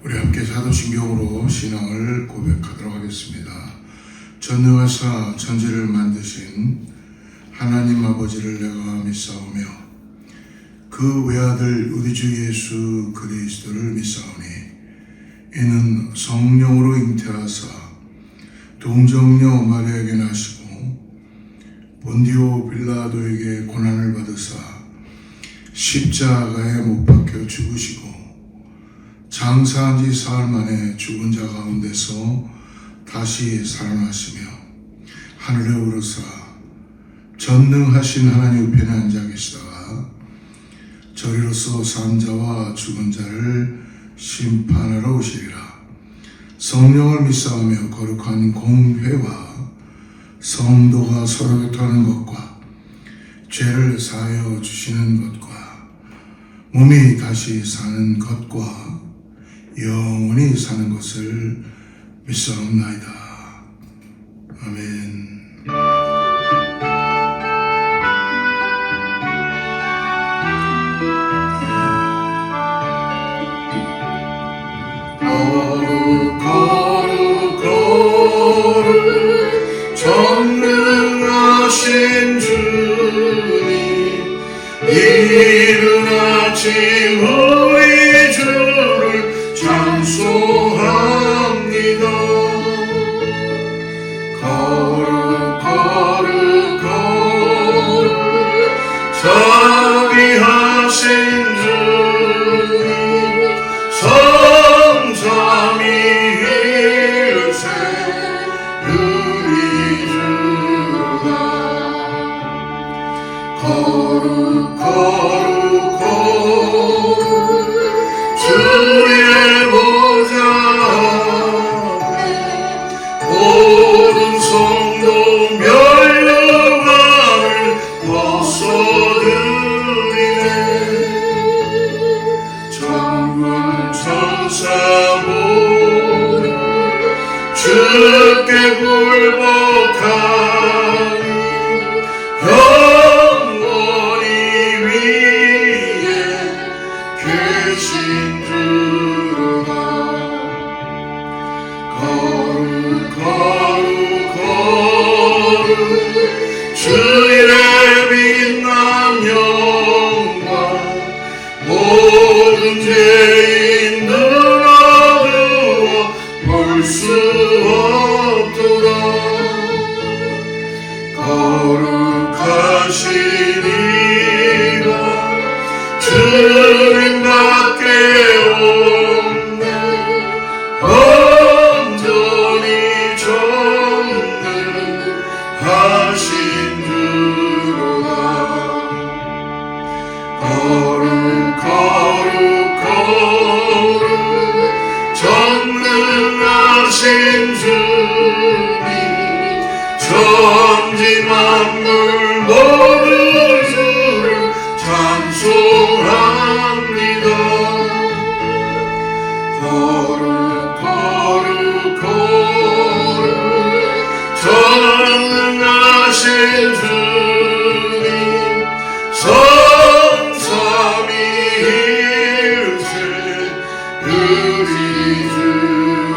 우리 함께 사도신경으로 신앙을 고백하도록 하겠습니다. 전능하사 천지를 만드신 하나님 아버지를 내가 믿사오며 그 외아들 우리 주 예수 그리스도를 믿사오니 이는 성령으로 잉태하사 동정녀 마리아에게 나시고 본디오 빌라도에게 고난을 받으사 십자가에 못 박혀 죽으시고 장사한 지 사흘 만에 죽은 자 가운데서 다시 살아나시며 하늘에 오르사 전능하신 하나님 우편에 앉아 계시다가 저리로서 산자와 죽은 자를 심판하러 오시리라. 성령을 믿사오며 거룩한 공회와 성도가 서로 교통하는 것과 죄를 사하여 주시는 것과 몸이 다시 사는 것과 영원히 사는 것을 믿사옵나이다. 아멘. 거룩 전능하신 주님, 이른 아침 우리 주를 찬송합니다. 거룩 자비하신 주님, 성삼위일체 우리 주가 거룩 주의 보좌 앞에 모든 성도 멸류관을 벗어드리네. 천군 천사 모두 주께 굴복하니 영원히 위에 계신 주로다. 거룩 주의 빛난 영광 모든 죄인들 어두워 볼 수 없도다. 거룩하시니라 주님밖에 없네. 온전히 전능하신 주로다. 거룩 전능하신 주님, 천지 만물 모든 주를 찬송합니다. 거룩 전능하신 주님, 성삼위일체 우리 주가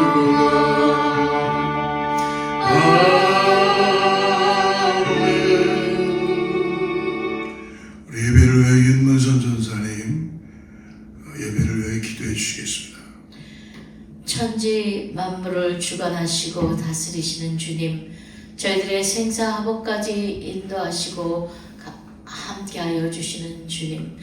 아멘. 우리 예배를 위해 윤문선 전사님 예배를 위해 기도해 주시겠습니다. 천지 만물을 주관하시고 다스리시는 주님, 저희들의 생사화복까지 인도하시고 함께하여 주시는 주님,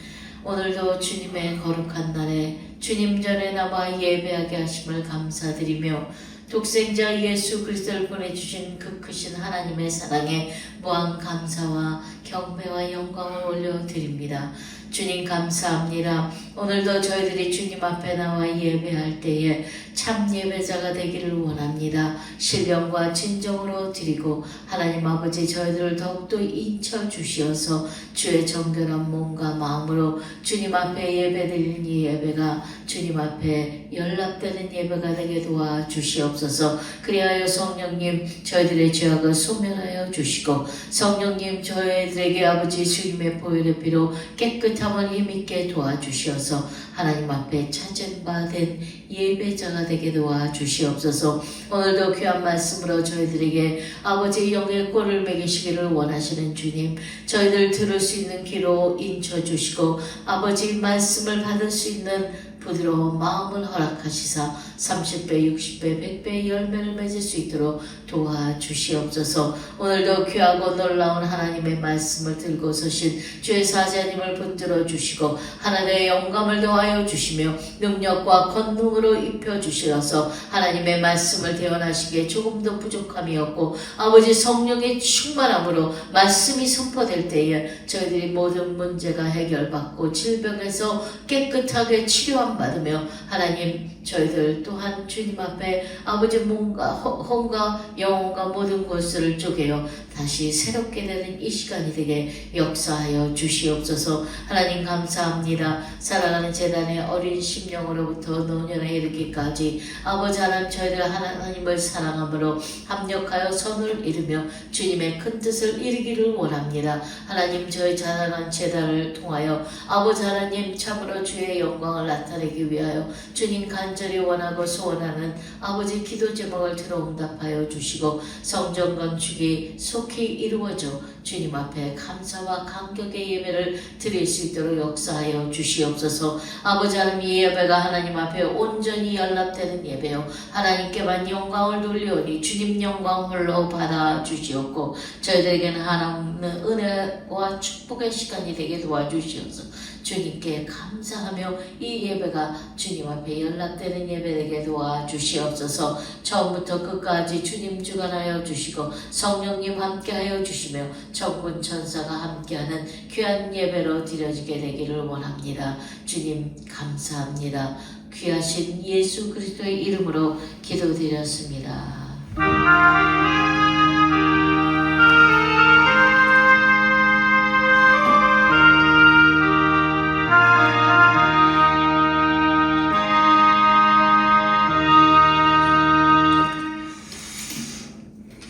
오늘도 주님의 거룩한 날에 주님 전에 남아 예배하게 하심을 감사드리며 독생자 예수 그리스도를 보내주신 그 크신 하나님의 사랑에 무한 감사와 경배와 영광을 올려드립니다. 주님 감사합니다. 오늘도 저희들이 주님 앞에 나와 예배할 때에 참 예배자가 되기를 원합니다. 신령과 진정으로 드리고 하나님 아버지 저희들을 더욱더 인쳐 주시어서 주의 정결한 몸과 마음으로 주님 앞에 예배드리는 이 예배가 주님 앞에 연락되는 예배가 되게 도와주시옵소서. 그리하여 성령님 저희들의 죄악을 소멸하여 주시고 성령님 저희들 저희들에게 아버지 주님의 보혈의 피로 깨끗함을 힘있게 도와주시어서 하나님 앞에 찾은바된 예배자가 되게 도와주시옵소서. 오늘도 귀한 말씀으로 저희들에게 아버지 영의 꼴을 먹이시기를 원하시는 주님, 저희들 들을 수 있는 귀로 인쳐주시고 아버지 말씀을 받을 수 있는 부드러운 마음을 허락하시사 30배, 60배, 100배의 열매를 맺을 수 있도록 도와주시옵소서. 오늘도 귀하고 놀라운 하나님의 말씀을 들고 서신 주의 사자님을 붙들어 주시고 하나님의 영감을 더하여 주시며 능력과 권능으로 입혀주시어서 하나님의 말씀을 대언하시기에 조금도 부족함이 없고 아버지 성령의 충만함으로 말씀이 선포될 때에 저희들이 모든 문제가 해결받고 질병에서 깨끗하게 치료함 받으며 하나님 저희들 또한 주님 앞에 아버지 몸과 혼과 영혼과 모든 것을 쪼개어 다시 새롭게 되는 이 시간이 되게 역사하여 주시옵소서. 하나님 감사합니다. 살아가는 재단의 어린 심령으로부터 노년에 이르기까지 아버지 하나님 저희들 하나님을 사랑함으로 합력하여 선을 이루며 주님의 큰 뜻을 이루기를 원합니다. 하나님 저희 자라난 재단을 통하여 아버지 하나님 참으로 주의 영광을 나타내기 위하여 주님 간절히 원하고 소원하는 아버지 기도 제목을 들어 응답하여 주시고 성전 건축이 속히 이루어져 주님 앞에 감사와 감격의 예배를 드릴 수 있도록 역사하여 주시옵소서. 아버지 하나님 이 예배가 하나님 앞에 온전히 연락되는 예배요 하나님께만 영광을 돌리오니 주님 영광 홀로 받아 주시옵고 저희들에게는 하나님의 은혜와 축복의 시간이 되게 도와주시옵소서. 주님께 감사하며 이 예배가 주님 앞에 연락되는 예배되게 도와주시옵소서. 처음부터 끝까지 주님 주관하여 주시고 성령님 함께하여 주시며 천군 천사가 함께하는 귀한 예배로 드려지게 되기를 원합니다. 주님 감사합니다. 귀하신 예수 그리스도의 이름으로 기도드렸습니다.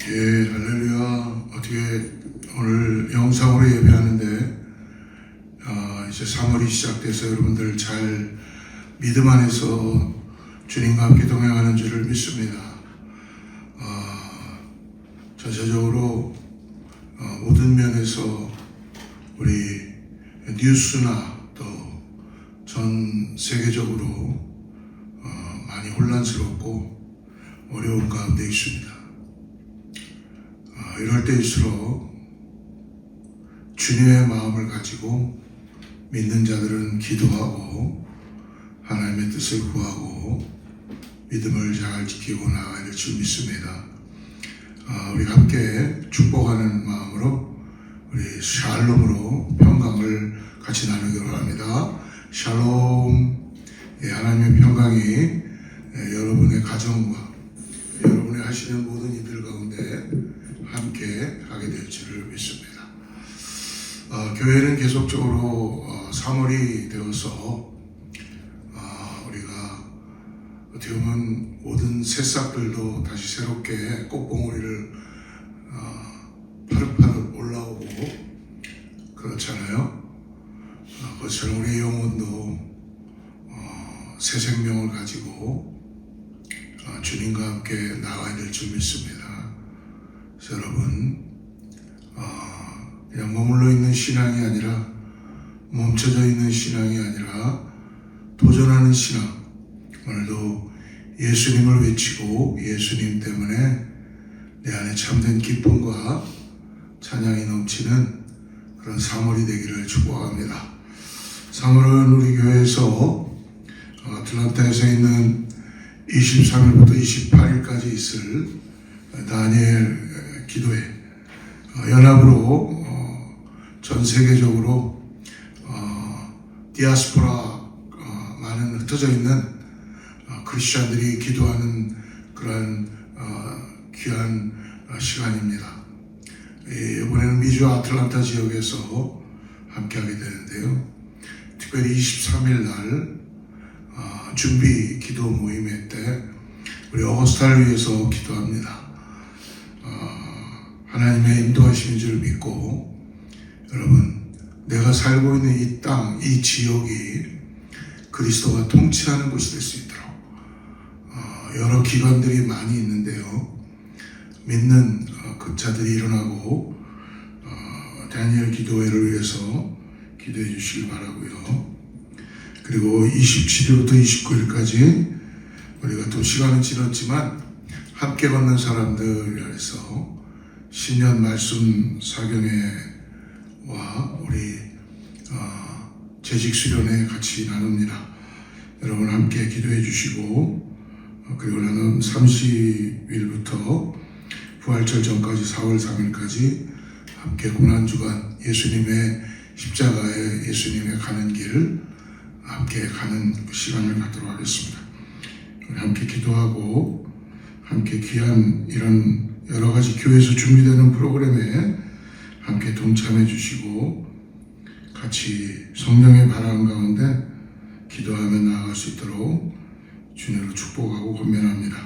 예, 할렐루야. 어떻게 오늘 영상으로 예배하는데 이제 3월이 시작돼서 여러분들 잘 믿음 안에서 주님과 함께 동행하는 줄을 믿습니다. 전체적으로 모든 면에서 우리 뉴스나 또 전 세계적으로 많이 혼란스럽고 어려운 가운데 있습니다. 이럴 때일수록 주님의 마음을 가지고 믿는 자들은 기도하고 하나님의 뜻을 구하고 믿음을 잘 지키고 나아가야 될 줄 믿습니다. 우리 함께 축복하는 마음으로 우리 샬롬으로 평강을 같이 나누기로 합니다. 샬롬. 하나님의 평강이 여러분의 가정과 여러분이 하시는 모든 이들 가운데 함께 하게 될 줄을 믿습니다. 교회는 계속적으로 3월이 되어서 우리가 어떻게 보면 모든 새싹들도 다시 새롭게 꽃봉오리를 파릇파릇 올라오고 그렇잖아요. 그것처럼 우리의 영혼도 새 생명을 가지고 주님과 함께 나가야 될 줄 믿습니다. 그래서 여러분 그냥 머물러 있는 신앙이 아니라 멈춰져 있는 신앙이 아니라 도전하는 신앙, 오늘도 예수님을 외치고 예수님 때문에 내 안에 참된 기쁨과 찬양이 넘치는 그런 3월이 되기를 축복합니다. 3월은 우리 교회에서 아틀란타에서 있는 23일부터 28일까지 있을 다니엘 기도회 연합으로 전 세계적으로 디아스포라 많은 흩어져 있는 크리스천들이 기도하는 그런 귀한 시간입니다. 이번에는 미주 아틀란타 지역에서 함께하게 되는데요. 특별히 23일 날 준비 기도 모임회 때 우리 어거스타를 위해서 기도합니다. 하나님의 인도하심인 줄 믿고 여러분, 내가 살고 있는 이 땅, 이 지역이 그리스도가 통치하는 곳이 될 수 있도록 여러 기관들이 많이 있는데요. 믿는 극자들이 일어나고 다니엘 기도회를 위해서 기도해 주시길 바라고요. 그리고 27일부터 29일까지 우리가 또 시간은 지났지만 함께 걷는 사람들 위해서 신년 말씀 사경회와 우리 재직 수련회 같이 나눕니다. 여러분 함께 기도해 주시고 그리고 나는 30일부터 부활절 전까지 4월 3일까지 함께 고난주간 예수님의 십자가에 예수님의 가는 길을 함께 가는 시간을 갖도록 하겠습니다. 우리 함께 기도하고 함께 귀한 이런 여러 가지 교회에서 준비되는 프로그램에 함께 동참해 주시고 같이 성령의 바람 가운데 기도하며 나아갈 수 있도록 주님으로 축복하고 권면합니다.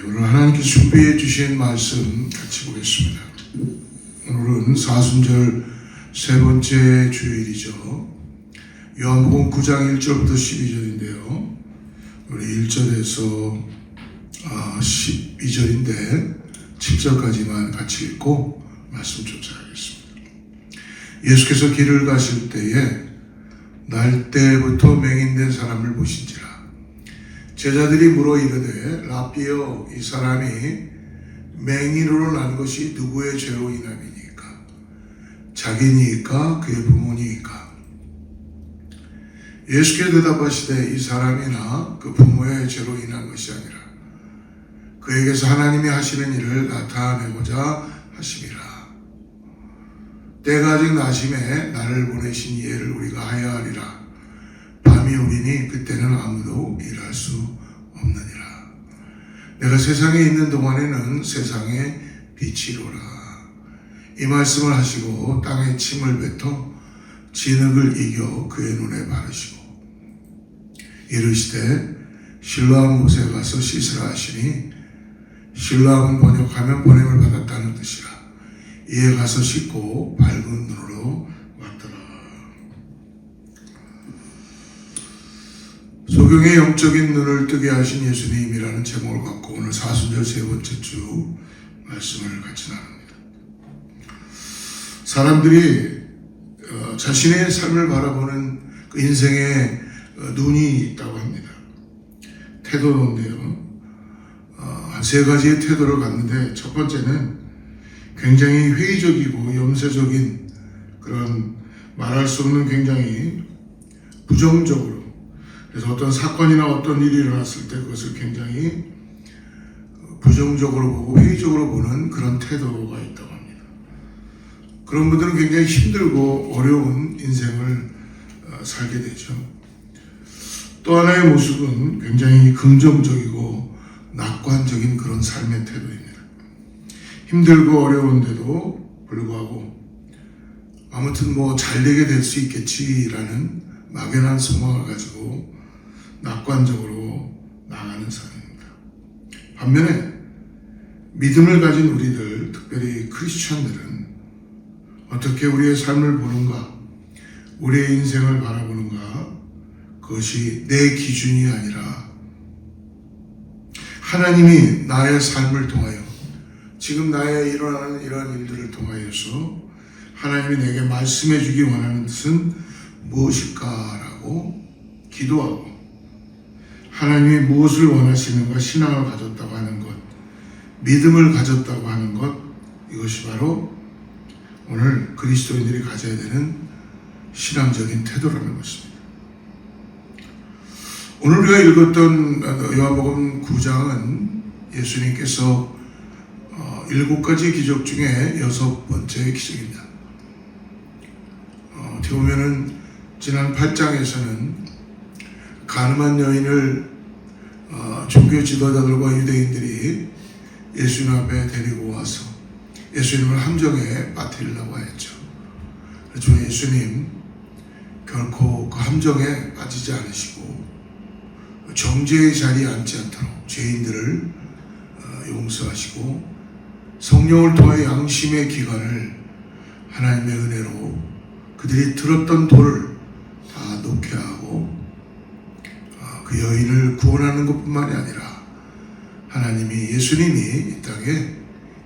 오늘 하나님께서 준비해 주신 말씀 같이 보겠습니다. 오늘은 사순절 세 번째 주일이죠. 요한복음 9장 1절부터 12절인데요. 우리 1절에서 12절인데 7절까지만 같이 읽고 말씀 쫓아가겠습니다. 예수께서 길을 가실 때에 날 때부터 맹인된 사람을 보신지라. 제자들이 물어 이르되 라삐여, 이 사람이 맹인으로 난 것이 누구의 죄로 인함이니까? 자기니까 그의 부모니까? 예수께서 대답하시되 이 사람이나 그 부모의 죄로 인한 것이 아니라 그에게서 하나님이 하시는 일을 나타내고자 하심이라. 때가 아직 나심에 나를 보내신 이해를 우리가 하여야 하리라. 밤이 오리니 그때는 아무도 일할 수 없느니라. 내가 세상에 있는 동안에는 세상의 빛이로라. 이 말씀을 하시고 땅에 침을 뱉어 진흙을 이겨 그의 눈에 바르시고 이르시되 실로암 못에 가서 씻으라 하시니 실로암은 번역하면 보냄을 받았다는 뜻이라. 이에 가서 씻고 밝은 눈으로 왔더라. 소경의 영적인 눈을 뜨게 하신 예수님이라는 제목을 갖고 오늘 사순절 세 번째 주 말씀을 같이 나눕니다. 사람들이 자신의 삶을 바라보는 그 인생의 눈이 있다고 합니다. 태도인데요. 한 세 가지의 태도를 갖는데 첫 번째는 굉장히 회의적이고 염세적인 그런 말할 수 없는 굉장히 부정적으로, 그래서 어떤 사건이나 어떤 일이 일어났을 때 그것을 굉장히 부정적으로 보고 회의적으로 보는 그런 태도가 있다고 합니다. 그런 분들은 굉장히 힘들고 어려운 인생을 살게 되죠. 또 하나의 모습은 굉장히 긍정적이고 낙관적인 그런 삶의 태도입니다. 힘들고 어려운데도 불구하고 아무튼 뭐 잘되게 될 수 있겠지라는 막연한 소망을 가지고 낙관적으로 나가는 사람입니다. 반면에 믿음을 가진 우리들, 특별히 크리스천들은 어떻게 우리의 삶을 보는가, 우리의 인생을 바라보는가, 그것이 내 기준이 아니라 하나님이 나의 삶을 통하여 지금 나의 일어나는 이러한 일들을 통하여서 하나님이 내게 말씀해 주기 원하는 뜻은 무엇일까라고 기도하고 하나님이 무엇을 원하시는가 신앙을 가졌다고 하는 것, 믿음을 가졌다고 하는 것, 이것이 바로 오늘 그리스도인들이 가져야 되는 신앙적인 태도라는 것입니다. 오늘 우리가 읽었던 요한복음 9장은 예수님께서 7가지 기적 중에 6번째 기적입니다. 어떻게 보면은 지난 8장에서는 가늠한 여인을 종교 지도자들과 유대인들이 예수님 앞에 데리고 와서 예수님을 함정에 빠뜨리려고 했죠. 그렇지만 예수님 결코 그 함정에 빠지지 않으시고 정죄의 자리에 앉지 않도록 죄인들을 용서하시고 성령을 통해 양심의 기관을 하나님의 은혜로 그들이 들었던 돌을 다 놓게 하고 그 여인을 구원하는 것뿐만이 아니라 하나님이 예수님이 이 땅에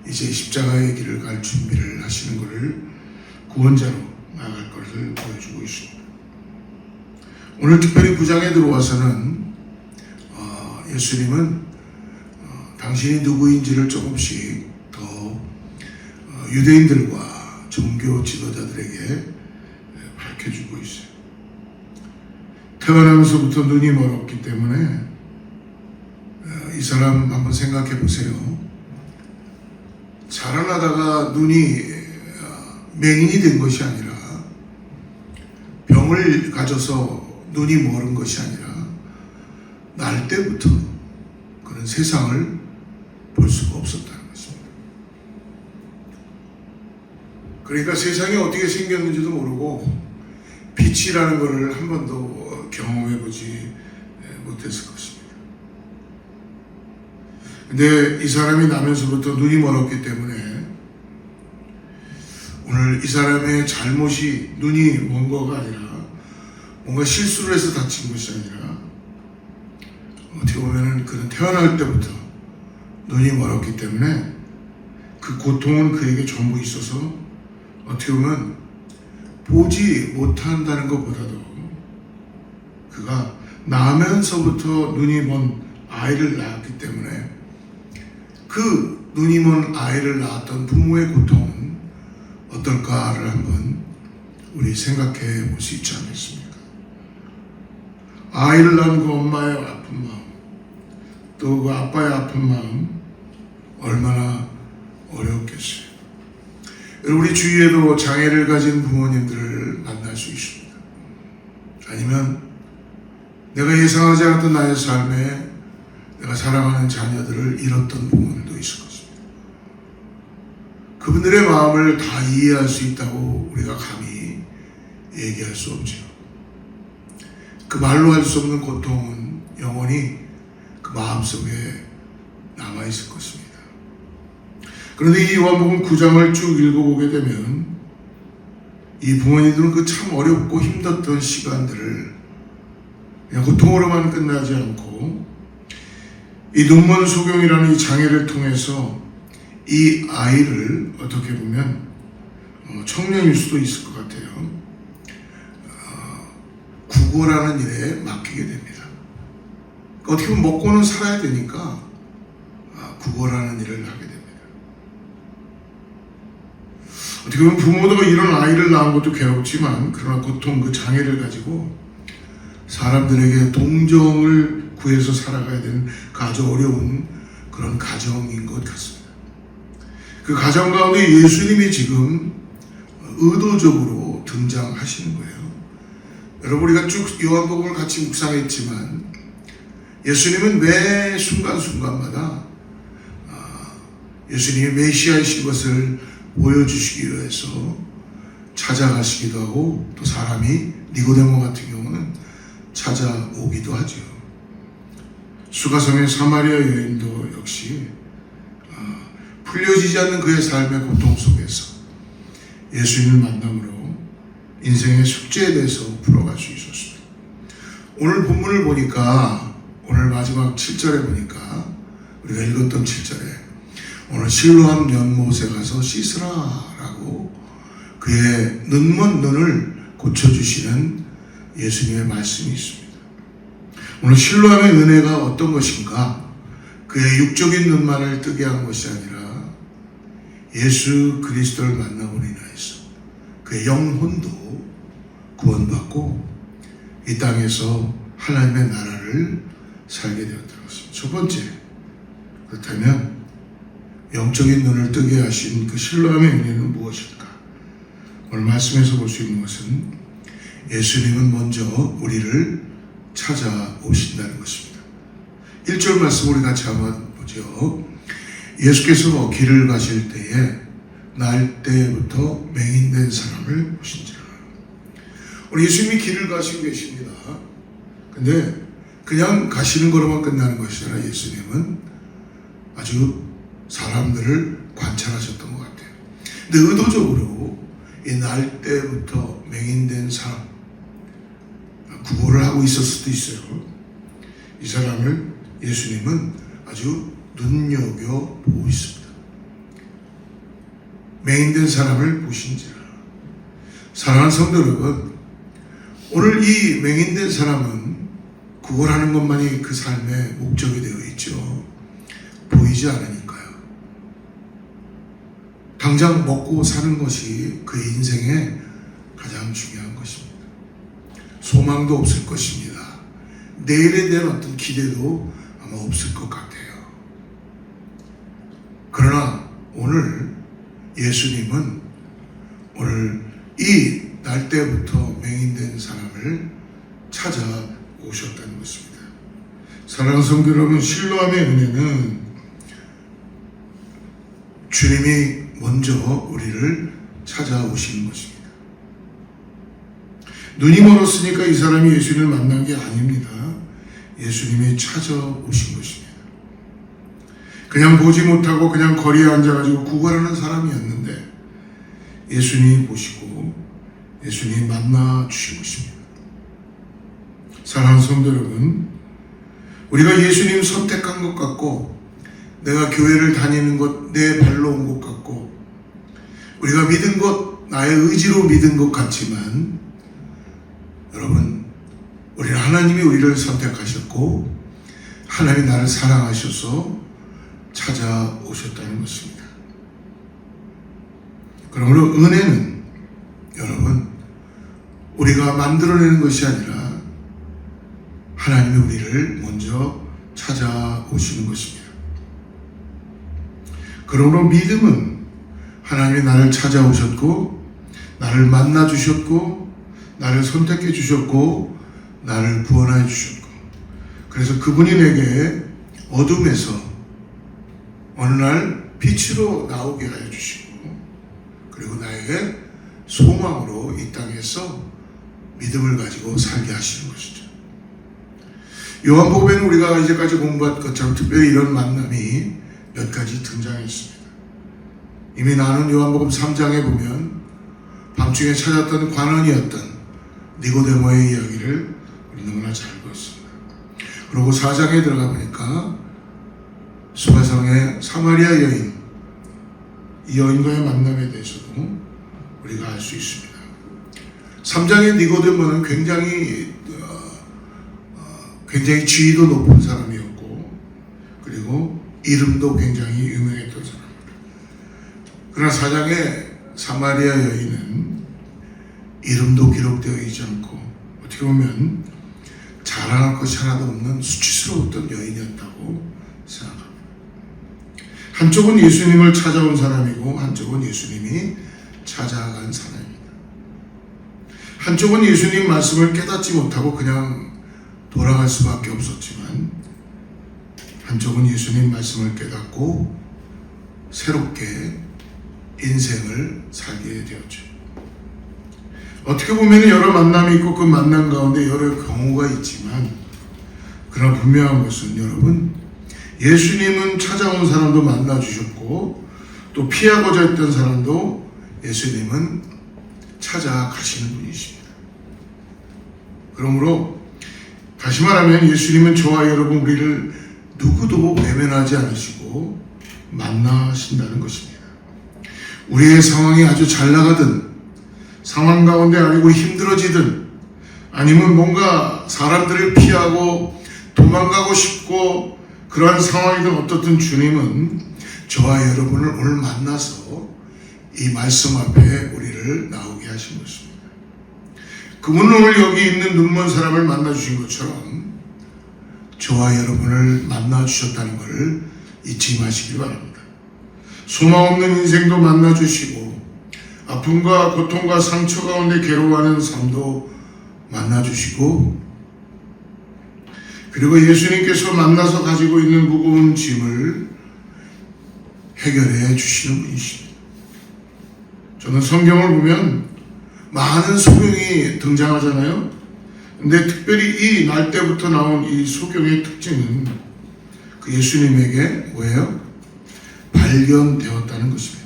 이제 십자가의 길을 갈 준비를 하시는 것을 구원자로 나아갈 것을 보여주고 있습니다. 오늘 특별히 9장에 들어와서는 예수님은 당신이 누구인지를 조금씩 더 유대인들과 종교 지도자들에게 밝혀주고 있어요. 태어나면서부터 눈이 멀었기 때문에 이 사람 한번 생각해 보세요. 자라나다가 눈이 맹인이 된 것이 아니라 병을 가져서 눈이 멀은 것이 아니라 날 때부터 그런 세상을 볼 수가 없었다는 것입니다. 그러니까 세상이 어떻게 생겼는지도 모르고 빛이라는 것을 한 번도 경험해 보지 못했을 것입니다. 근데 이 사람이 나면서부터 눈이 멀었기 때문에 오늘 이 사람의 잘못이 눈이 먼 거가 아니라 뭔가 실수를 해서 다친 것이 아니라 어떻게 보면 그는 태어날 때부터 눈이 멀었기 때문에 그 고통은 그에게 전부 있어서 어떻게 보면 보지 못한다는 것보다도 그가 나면서부터 눈이 먼 아이를 낳았기 때문에 그 눈이 먼 아이를 낳았던 부모의 고통은 어떨까를 한번 우리 생각해 볼 수 있지 않겠습니까? 아이를 낳은 그 엄마의 아픈 마음, 또 그 아빠의 아픈 마음 얼마나 어려웠겠어요. 우리 주위에도 장애를 가진 부모님들을 만날 수 있습니다. 아니면 내가 예상하지 않았던 나의 삶에 내가 사랑하는 자녀들을 잃었던 부모들도 있을 것입니다. 그분들의 마음을 다 이해할 수 있다고 우리가 감히 얘기할 수 없죠. 그 말로 할 수 없는 고통은 영원히 그 마음속에 남아있을 것입니다. 그런데 이 요한복음 9장을 쭉 읽어보게 되면 이 부모님들은 그 참 어렵고 힘들었던 시간들을 그냥 고통으로만 끝나지 않고 이 눈먼 소경이라는 이 장애를 통해서 이 아이를 어떻게 보면 청년일 수도 있을 것 같아요. 구걸하는 일에 맡기게 됩니다. 어떻게 보면 먹고는 살아야 되니까 구걸하는 일을 하게 됩니다. 어떻게 보면 부모도 이런 아이를 낳은 것도 괴롭지만 그러나 고통 그 장애를 가지고 사람들에게 동정을 구해서 살아가야 되는 그 아주 어려운 그런 가정인 것 같습니다. 그 가정 가운데 예수님이 지금 의도적으로 등장하시는 거예요. 여러분 우리가 쭉 요한복음을 같이 묵상했지만 예수님은 매 순간순간마다 예수님이 메시아이신 것을 보여주시기 위해서 찾아가시기도 하고 또 사람이 니고데모 같은 경우는 찾아오기도 하죠. 수가성의 사마리아 여인도 역시 풀려지지 않는 그의 삶의 고통 속에서 예수님을 만남으로 인생의 숙제에 대해서 풀어갈 수 있었습니다. 오늘 본문을 보니까 오늘 마지막 7절에 보니까 우리가 읽었던 7절에 오늘 실로암 연못에 가서 씻으라 라고 그의 눈먼 눈을 고쳐주시는 예수님의 말씀이 있습니다. 오늘 실로암의 은혜가 어떤 것인가? 그의 육적인 눈만을 뜨게 한 것이 아니라 예수 그리스도를 만남으로 인하여서 그의 영혼도 구원받고 이 땅에서 하나님의 나라를 살게 되었다는 것입니다. 첫 번째, 그렇다면 영적인 눈을 뜨게 하신 그 실로암의 은혜는 무엇일까? 오늘 말씀에서 볼 수 있는 것은 예수님은 먼저 우리를 찾아오신다는 것입니다. 1절 말씀 우리 같이 한번 보죠. 예수께서 길을 가실 때에 날 때부터 맹인된 사람을 보신지라. 우리 예수님이 길을 가시고 계십니다. 근데 그냥 가시는 거로만 끝나는 것이 아니라 예수님은 아주 사람들을 관찰하셨던 것 같아요. 근데 의도적으로 이 날 때부터 맹인된 사람, 구걸을 하고 있을 수도 있어요. 이 사람을 예수님은 아주 눈여겨보고 있습니다. 맹인된 사람을 보신지라. 사랑하는 성도 여러분, 오늘 이 맹인된 사람은 구걸하는 것만이 그 삶의 목적이 되어 있죠. 보이지 않으니까요. 당장 먹고 사는 것이 그의 인생의 가장 중요한 것입니다. 소망도 없을 것입니다. 내일에 대한 어떤 기대도 아마 없을 것 같아요. 그러나 오늘 예수님은 오늘 이 날 때부터 맹인된 사람을 찾아오셨다는 것입니다. 사랑하는 성도 여러분, 실로암의 은혜는 주님이 먼저 우리를 찾아오시는 것입니다. 눈이 멀었으니까 이 사람이 예수님을 만난 게 아닙니다. 예수님이 찾아오신 것입니다. 그냥 보지 못하고 그냥 거리에 앉아가지고 구걸하는 사람이었는데 예수님이 보시고 예수님이 만나 주신 것입니다. 사랑하는 성도 여러분, 우리가 예수님 선택한 것 같고 내가 교회를 다니는 것 내 발로 온 것 같고 우리가 믿은 것 나의 의지로 믿은 것 같지만 여러분, 우리는 하나님이 우리를 선택하셨고 하나님이 나를 사랑하셔서 찾아오셨다는 것입니다. 그러므로 은혜는 여러분 우리가 만들어내는 것이 아니라 하나님이 우리를 먼저 찾아오시는 것입니다. 그러므로 믿음은 하나님이 나를 찾아오셨고 나를 만나 주셨고 나를 선택해 주셨고 나를 구원해 주셨고 그래서 그분이 내게 어둠에서 어느 날 빛으로 나오게 하여 주시고 그리고 나에게 소망으로 이 땅에서 믿음을 가지고 살게 하시는 것이죠. 요한복음에는 우리가 이제까지 공부한 것처럼 특별히 이런 만남이 몇 가지 등장했습니다. 이미 나는 요한복음 3장에 보면 밤중에 찾았던 관원이었던 니고데모의 이야기를 우리 너무나 잘 보았습니다. 그리고 4장에 들어가 보니까 수가성의 사마리아 여인, 이 여인과의 만남에 대해서도 우리가 알 수 있습니다. 3장의 니고데모는 굉장히 지위도 높은 사람이었고 그리고 이름도 굉장히 유명했던 사람입니다. 그러나 4장의 사마리아 여인은 이름도 기록되어 있지 않고 어떻게 보면 자랑할 것이 하나도 없는 수치스러웠던 여인이었다고 생각합니다. 한쪽은 예수님을 찾아온 사람이고 한쪽은 예수님이 찾아간 사람입니다. 한쪽은 예수님 말씀을 깨닫지 못하고 그냥 돌아갈 수밖에 없었지만 한쪽은 예수님 말씀을 깨닫고 새롭게 인생을 살게 되었죠. 어떻게 보면 여러 만남이 있고 그 만남 가운데 여러 경우가 있지만 그러나 분명한 것은 여러분 예수님은 찾아온 사람도 만나주셨고 또 피하고자 했던 사람도 예수님은 찾아가시는 분이십니다. 그러므로 다시 말하면 예수님은 저와 여러분 우리를 누구도 외면하지 않으시고 만나신다는 것입니다. 우리의 상황이 아주 잘 나가든 상황 가운데 아니고 힘들어지든 아니면 뭔가 사람들을 피하고 도망가고 싶고 그러한 상황이든 어떻든 주님은 저와 여러분을 오늘 만나서 이 말씀 앞에 우리를 나오게 하신 것입니다. 그분은 오늘 여기 있는 눈먼 사람을 만나주신 것처럼 저와 여러분을 만나주셨다는 것을 잊지 마시기 바랍니다. 소망 없는 인생도 만나주시고 아픔과 고통과 상처 가운데 괴로워하는 삶도 만나주시고 그리고 예수님께서 만나서 가지고 있는 무거운 짐을 해결해 주시는 분이십니다. 저는 성경을 보면 많은 소경이 등장하잖아요. 근데 특별히 이 날 때부터 나온 이 소경의 특징은 그 예수님에게 뭐예요? 발견되었다는 것입니다.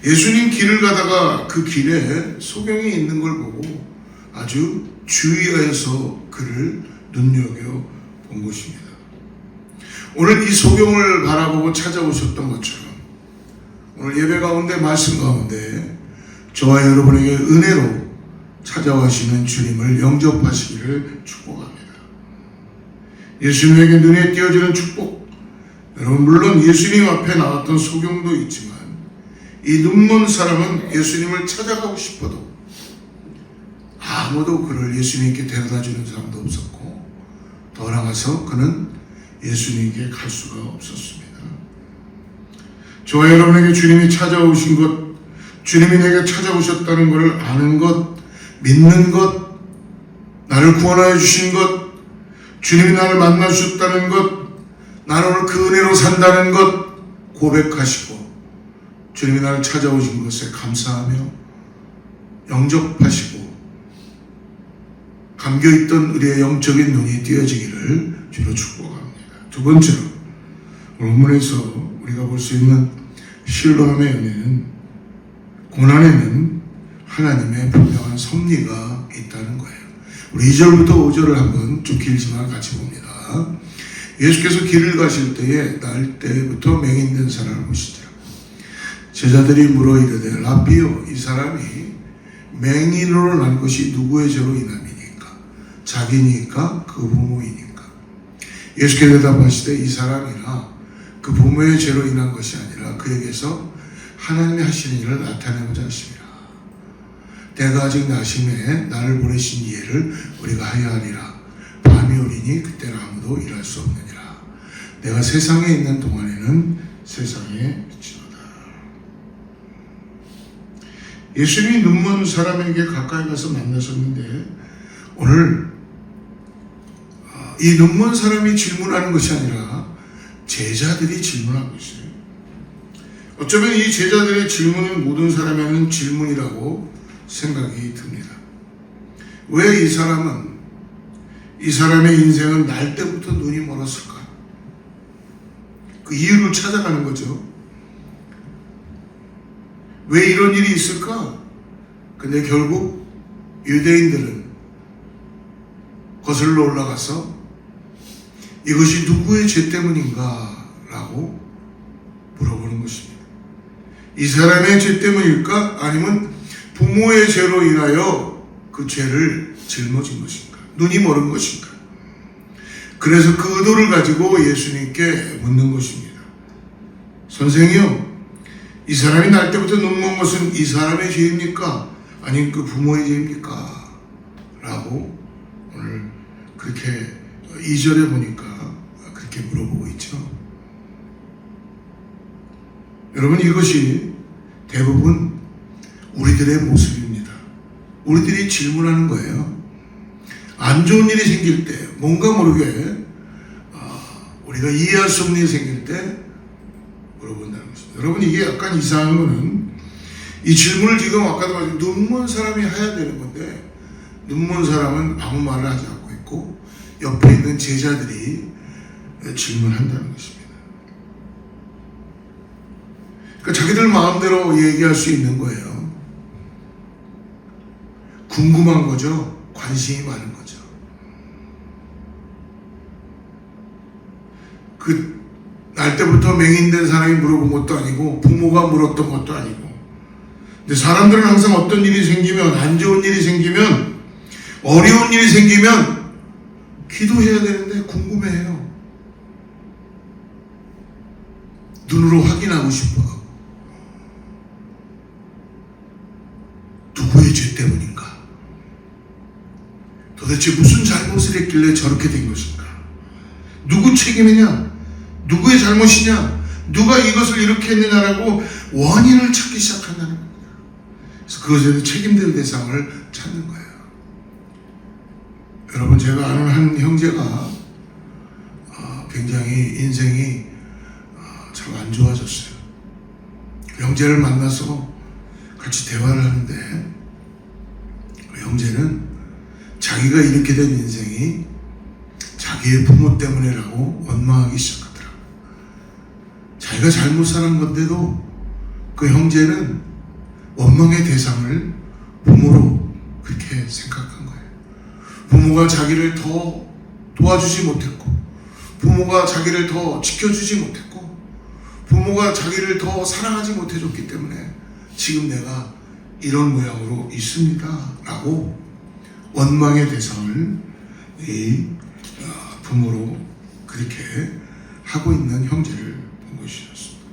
예수님 길을 가다가 그 길에 소경이 있는 걸 보고 아주 주의하여서 그를 눈여겨본 것입니다. 오늘 이 소경을 바라보고 찾아오셨던 것처럼 오늘 예배 가운데 말씀 가운데 저와 여러분에게 은혜로 찾아와시는 주님을 영접하시기를 축복합니다. 예수님에게 눈에 띄어지는 축복, 여러분 물론 예수님 앞에 나왔던 소경도 있지만 이 눈먼 사람은 예수님을 찾아가고 싶어도 아무도 그를 예수님께 데려다주는 사람도 없었고 더 나아가서 그는 예수님께 갈 수가 없었습니다. 저와 여러분에게 주님이 찾아오신 것, 주님이 내게 찾아오셨다는 것을 아는 것, 믿는 것, 나를 구원하여 주신 것, 주님이 나를 만나 주셨다는 것, 나는 오늘 그 은혜로 산다는 것 고백하시고 주님이 나를 찾아오신 것에 감사하며 영접하시고 감겨있던 우리의 영적인 눈이 띄어지기를 주로 축복합니다. 두 번째로 오늘 본문에서 우리가 볼 수 있는 신뢰함의 은혜는 고난에는 하나님의 분명한 섭리가 있다는 거예요. 우리 2절부터 5절을 한번 좀 길지만 같이 봅니다. 예수께서 길을 가실 때에 날 때부터 맹인된 사람을 보시더라. 제자들이 물어 이르되 라비요, 이 사람이 맹인으로 난 것이 누구의 죄로 인함이니까? 자기니까 그 부모이니까? 예수께서 대답하시되 이 사람이나 그 부모의 죄로 인한 것이 아니라 그에게서 하나님이 하시는 일을 나타내고자 하심이라. 때가 아직 나심에 나를 보내신 이해를 우리가 하여 하리라. 밤이 오리니 그때는 아무도 일할 수 없느니라. 내가 세상에 있는 동안에는 세상에 비치로다. 예수님이 눈먼 사람에게 가까이 가서 만나셨는데 오늘 이 눈먼 사람이 질문하는 것이 아니라 제자들이 질문한 것이에요. 어쩌면 이 제자들의 질문은 모든 사람이 하는 질문이라고 생각이 듭니다. 왜 이 사람의 인생은 날 때부터 눈이 멀었을까? 그 이유를 찾아가는 거죠. 왜 이런 일이 있을까? 근데 결국 유대인들은 거슬러 올라가서 이것이 누구의 죄 때문인가? 라고 물어보는 것입니다. 이 사람의 죄 때문일까? 아니면 부모의 죄로 인하여 그 죄를 짊어진 것인가? 눈이 멀은 것인가? 그래서 그 의도를 가지고 예수님께 묻는 것입니다. 선생이요, 이 사람이 날 때부터 눈 먼 것은 이 사람의 죄입니까? 아니면 그 부모의 죄입니까? 라고 오늘 그렇게 2절에 보니까 그렇게 물어보고 있죠. 여러분, 이것이 대부분 우리들의 모습입니다. 우리들이 질문하는 거예요. 안 좋은 일이 생길 때, 뭔가 모르게 우리가 이해할 수 없는 일이 생길 때 물어본다는 것입니다. 여러분, 이게 약간 이상한 거는 이 질문을 지금 아까도 말했지만 눈먼 사람이 해야 되는 건데 눈먼 사람은 아무 말을 하지 않고 있고 옆에 있는 제자들이 질문한다는 것입니다. 그러니까 자기들 마음대로 얘기할 수 있는 거예요. 궁금한 거죠. 관심이 많은 거죠. 그 날 때부터 맹인된 사람이 물어본 것도 아니고 부모가 물었던 것도 아니고. 근데 사람들은 항상 어떤 일이 생기면, 안 좋은 일이 생기면, 어려운 일이 생기면 기도해야 되는데 궁금해해요. 눈으로 확인하고 싶어. 누구의 죄 때문인가? 도대체 무슨 잘못을 했길래 저렇게 된 것인가? 누구 책임이냐? 누구의 잘못이냐? 누가 이것을 이렇게 했느냐라고 원인을 찾기 시작한다는 겁니다. 그래서 그것에 책임될 대상을 찾는 거예요. 여러분, 제가 아는 한 형제가 굉장히 인생이 참 안 좋아졌어요. 그 형제를 만나서 같이 대화를 하는데 그 형제는 자기가 이렇게 된 인생이 자기의 부모 때문이라고 원망하기 시작하더라고요. 자기가 잘못 사는 건데도 그 형제는 원망의 대상을 부모로 그렇게 생각한 거예요. 부모가 자기를 더 도와주지 못했고, 부모가 자기를 더 지켜주지 못했고, 부모가 자기를 더 사랑하지 못해줬기 때문에 지금 내가 이런 모양으로 있습니다 라고 원망의 대상을 이 부모로 그렇게 하고 있는 형제를 본 것이었습니다.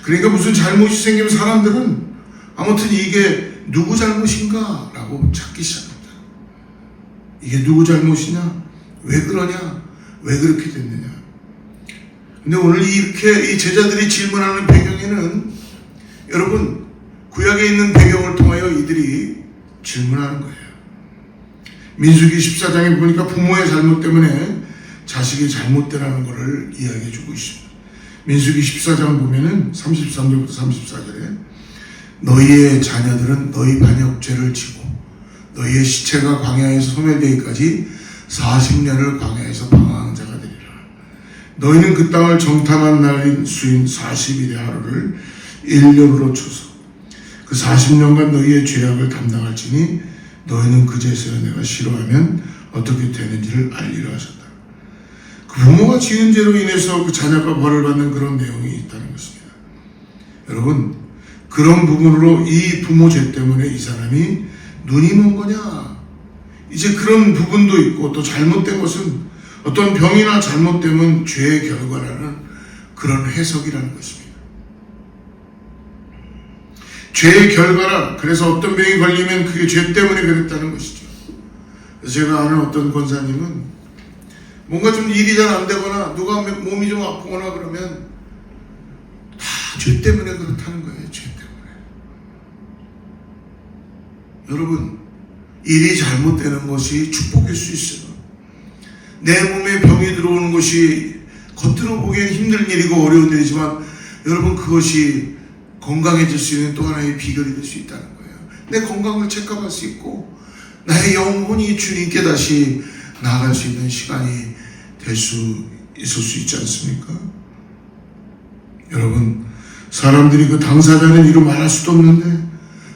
그러니까 무슨 잘못이 생기면 사람들은 아무튼 이게 누구 잘못인가 라고 찾기 시작합니다. 이게 누구 잘못이냐? 왜 그러냐? 왜 그렇게 됐느냐? 근데 오늘 이렇게 이 제자들이 질문하는 배경에는 여러분 구약에 있는 배경을 통하여 이들이 질문하는 거예요. 민수기 14장에 보니까 부모의 잘못 때문에 자식이 잘못되라는 것을 이야기해 주고 있습니다. 민수기 14장 보면은 33절부터 34절에 너희의 자녀들은 너희 반역죄를 지고 너희의 시체가 광야에서 소멸되기까지 40년을 광야에서 방황한 자가 되리라. 너희는 그 땅을 정탐한 날인 수인 40일의 하루를 1년으로 쳐서 그 40년간 너희의 죄악을 담당할지니 너희는 그제서야 내가 싫어하면 어떻게 되는지를 알리라 하셨다. 그 부모가 지은 죄로 인해서 그 자녀가 벌을 받는 그런 내용이 있다는 것입니다. 여러분, 그런 부분으로 이 부모 죄 때문에 이 사람이 눈이 먼 거냐? 이제 그런 부분도 있고 또 잘못된 것은 어떤 병이나 잘못되면 죄의 결과라는 그런 해석이라는 것입니다. 죄의 결과라. 그래서 어떤 병이 걸리면 그게 죄 때문에 그랬다는 것이죠. 그래서 제가 아는 어떤 권사님은 뭔가 좀 일이 잘 안 되거나 누가 몸이 좀 아프거나 그러면 다 죄 때문에 그렇다는 거예요. 죄 때문에. 여러분, 일이 잘못되는 것이 축복일 수 있어요. 내 몸에 병이 들어오는 것이 겉으로 보기엔 힘든 일이고 어려운 일이지만 여러분 그것이 건강해질 수 있는 또 하나의 비결이 될 수 있다는 거예요. 내 건강을 체크할 수 있고 나의 영혼이 주님께 다시 나아갈 수 있는 시간이 될 수 있을 수 있지 않습니까? 여러분, 사람들이 그 당사자는 이루 말할 수도 없는데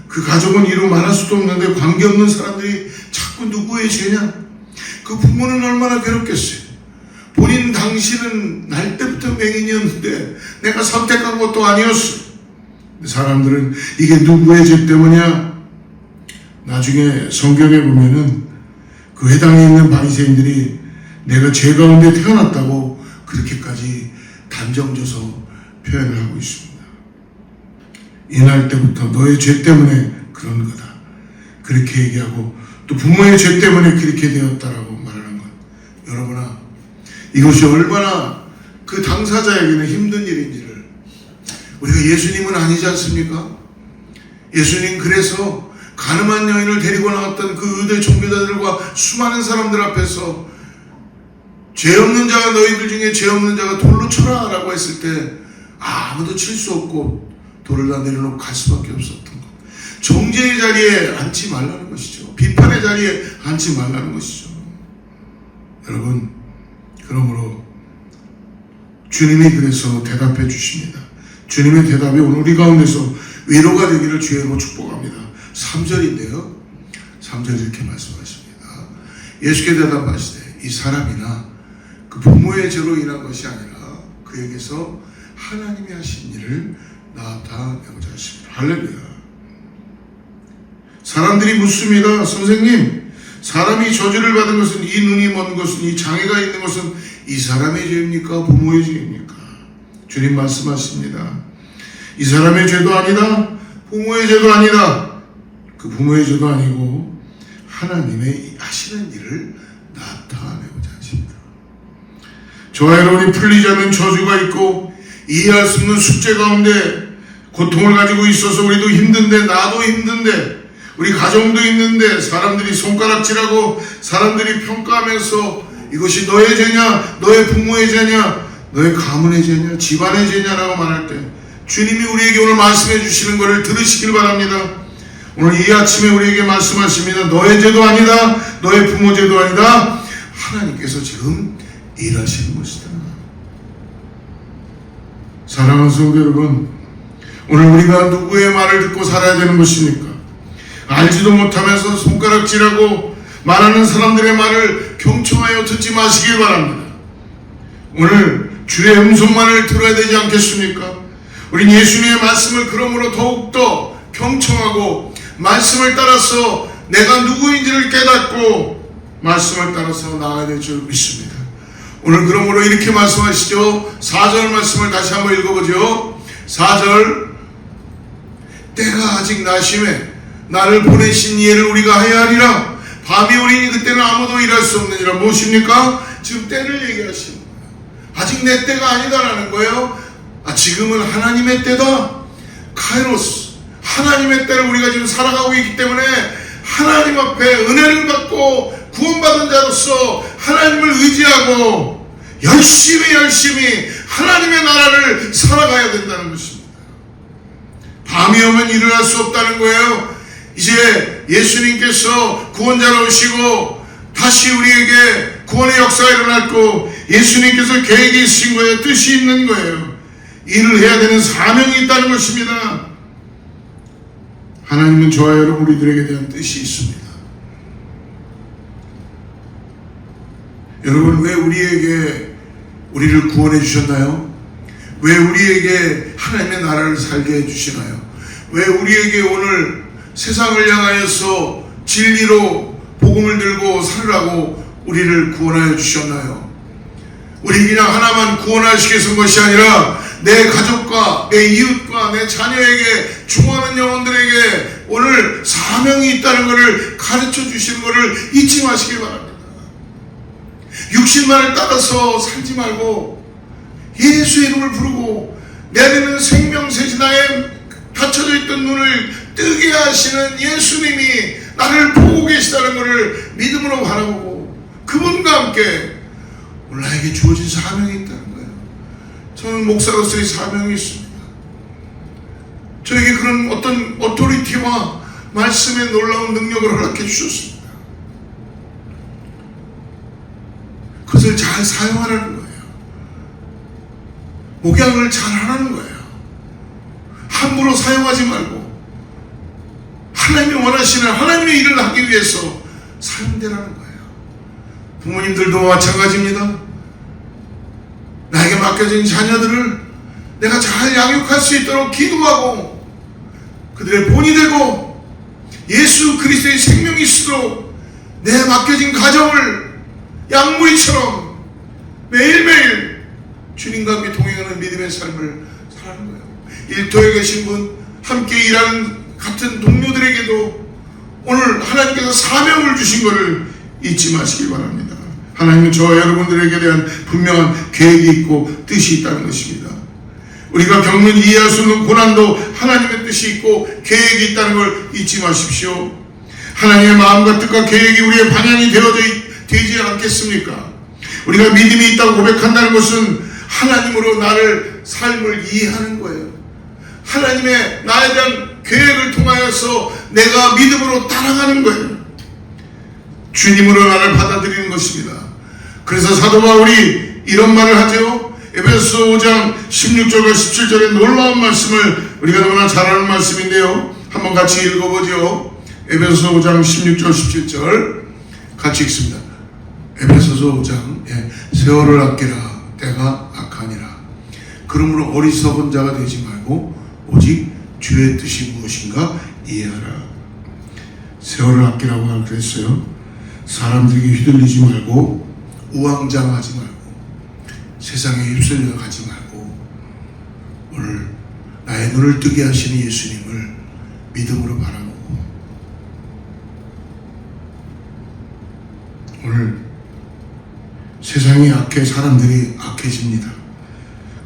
그 가족은 이루 말할 수도 없는데 관계없는 사람들이 자꾸 누구의 죄냐? 그 부모는 얼마나 괴롭겠어요. 본인 당신은 날 때부터 맹인이었는데 내가 선택한 것도 아니었어. 사람들은 이게 누구의 죄 때문이야? 나중에 성경에 보면은 그 회당에 있는 바리새인들이 내가 죄 가운데 태어났다고 그렇게까지 단정져서 표현을 하고 있습니다. 이날 때부터 너의 죄 때문에 그런 거다. 그렇게 얘기하고 또 부모의 죄 때문에 그렇게 되었다라고 말하는 것. 여러분아, 이것이 얼마나 그 당사자에게는 힘든 일인지를 우리가 예수님은 아니지 않습니까? 예수님 그래서 가늠한 여인을 데리고 나왔던 그 의대 종교자들과 수많은 사람들 앞에서 죄 없는 자가 너희들 중에 죄 없는 자가 돌로 쳐라 라고 했을 때 아무도 칠 수 없고 돌을 다 내려놓고 갈 수밖에 없었던 것. 정죄의 자리에 앉지 말라는 것이죠. 비판의 자리에 앉지 말라는 것이죠. 여러분, 그러므로 주님이 그래서 대답해 주십니다. 주님의 대답이 오늘 우리 가운데서 위로가 되기를 주의로 축복합니다. 3절인데요. 3절 이렇게 말씀하십니다. 예수께 대답하시되 이 사람이나 그 부모의 죄로 인한 것이 아니라 그에게서 하나님이 하신 일을 나타내고자 하십니다. 할렐루야. 사람들이 묻습니다. 선생님, 사람이 저주를 받은 것은 이 눈이 먼 것은 이 장애가 있는 것은 이 사람의 죄입니까? 부모의 죄입니까? 주님 말씀하십니다. 이 사람의 죄도 아니다. 부모의 죄도 아니다. 그 부모의 죄도 아니고 하나님의 하시는 일을 나타내고자 하십니다. 저와 여러분이 풀리지 않는 저주가 있고 이해할 수 없는 숙제 가운데 고통을 가지고 있어서 우리도 힘든데 나도 힘든데 우리 가정도 있는데 사람들이 손가락질하고 사람들이 평가하면서 이것이 너의 죄냐 너의 부모의 죄냐 너의 가문의 죄냐 집안의 죄냐라고 말할 때 주님이 우리에게 오늘 말씀해 주시는 것을 들으시길 바랍니다. 오늘 이 아침에 우리에게 말씀하십니다. 너의 죄도 아니다. 너의 부모 죄도 아니다. 하나님께서 지금 일하시는 것이다. 사랑하는 성도 여러분, 오늘 우리가 누구의 말을 듣고 살아야 되는 것입니까? 알지도 못하면서 손가락질하고 말하는 사람들의 말을 경청하여 듣지 마시길 바랍니다. 오늘 주의 음성만을 들어야 되지 않겠습니까? 우린 예수님의 말씀을 그러므로 더욱더 경청하고 말씀을 따라서 내가 누구인지를 깨닫고 말씀을 따라서 나아가야 될 줄 믿습니다. 오늘 그러므로 이렇게 말씀하시죠. 4절 말씀을 다시 한번 읽어보죠. 4절, 때가 아직 나심에 나를 보내신 이를 우리가 하야 하리라. 밤이 오리니 그때는 아무도 일할 수 없느니라. 무엇입니까? 지금 때를 얘기하시는 거예요. 아직 내 때가 아니다라는 거예요. 지금은 하나님의 때다. 카이로스, 하나님의 때를 우리가 지금 살아가고 있기 때문에 하나님 앞에 은혜를 받고 구원받은 자로서 하나님을 의지하고 열심히 하나님의 나라를 살아가야 된다는 것입니다. 밤이 오면 일어날 수 없다는 거예요. 이제 예수님께서 구원자로 오시고 다시 우리에게 구원의 역사가 일어났고 예수님께서 계획이 있으신 거예요. 뜻이 있는 거예요. 일을 해야 되는 사명이 있다는 것입니다. 하나님은 저와 여러분 우리들에게 대한 뜻이 있습니다. 여러분, 왜 우리를 구원해 주셨나요? 왜 우리에게 하나님의 나라를 살게 해 주시나요? 왜 우리에게 오늘 세상을 향하여서 진리로 복음을 들고 살으라고 우리를 구원하여 주셨나요? 우리 그냥 하나만 구원하시기 위해서 것이 아니라 내 가족과 내 이웃과 내 자녀에게 중요하는 영혼들에게 오늘 사명이 있다는 것을 가르쳐 주시는 것을 잊지 마시길 바랍니다. 육신만을 따라서 살지 말고 예수의 이름을 부르고 내리는 생명새신하에 닫혀져 있던 눈을 뜨게 하시는 예수님이 나를 보고 계시다는 것을 믿음으로 바라보고 그분과 함께 오늘 나에게 주어진 사명이 있다는 거예요. 저는 목사로서의 사명이 있습니다. 저에게 그런 어떤 오토리티와 말씀의 놀라운 능력을 허락해 주셨습니다. 그것을 잘 사용하라는 거예요. 목양을 잘 하라는 거예요. 함부로 사용하지 말고 하나님이 원하시는 하나님의 일을 하기 위해서 사용되라는 거예요. 부모님들도 마찬가지입니다. 나에게 맡겨진 자녀들을 내가 잘 양육할 수 있도록 기도하고 그들의 본이 되고 예수 그리스도의 생명이 있도록 내 맡겨진 가정을 양무리처럼 매일매일 주님과 함께 동행하는 믿음의 삶을 살아가는 거예요. 일터에 계신 분, 함께 일하는 같은 동료들에게도 오늘 하나님께서 사명을 주신 것을 잊지 마시기 바랍니다. 하나님은 저와 여러분들에게 대한 분명한 계획이 있고 뜻이 있다는 것입니다. 우리가 겪는 이해할 수 없는 고난도 하나님의 뜻이 있고 계획이 있다는 걸 잊지 마십시오. 하나님의 마음과 뜻과 계획이 우리의 방향이 되지 않겠습니까? 우리가 믿음이 있다고 고백한다는 것은 하나님으로 나를 삶을 이해하는 거예요. 하나님의 나에 대한 계획을 통하여서 내가 믿음으로 따라가는 거예요. 주님으로 나를 받아들이는 것입니다. 그래서 사도 바울이 이런 말을 하죠. 에베소서 5장 16절과 17절의 놀라운 말씀을 우리가 너무나 잘 아는 말씀인데요. 한번 같이 읽어보죠. 에베소서 5장 16절 17절 같이 읽습니다. 에베소서 5장 세월을 아끼라 때가 악하니라. 그러므로 어리석은 자가 되지 말고 오직 주의 뜻이 무엇인가 이해하라. 세월을 아끼라고 그랬어요. 사람들에게 휘둘리지 말고 우왕좌왕하지 말고 세상에 휩쓸려 가지 말고 오늘 나의 눈을 뜨게 하시는 예수님을 믿음으로 바라보고 오늘 세상이 악해 사람들이 악해집니다.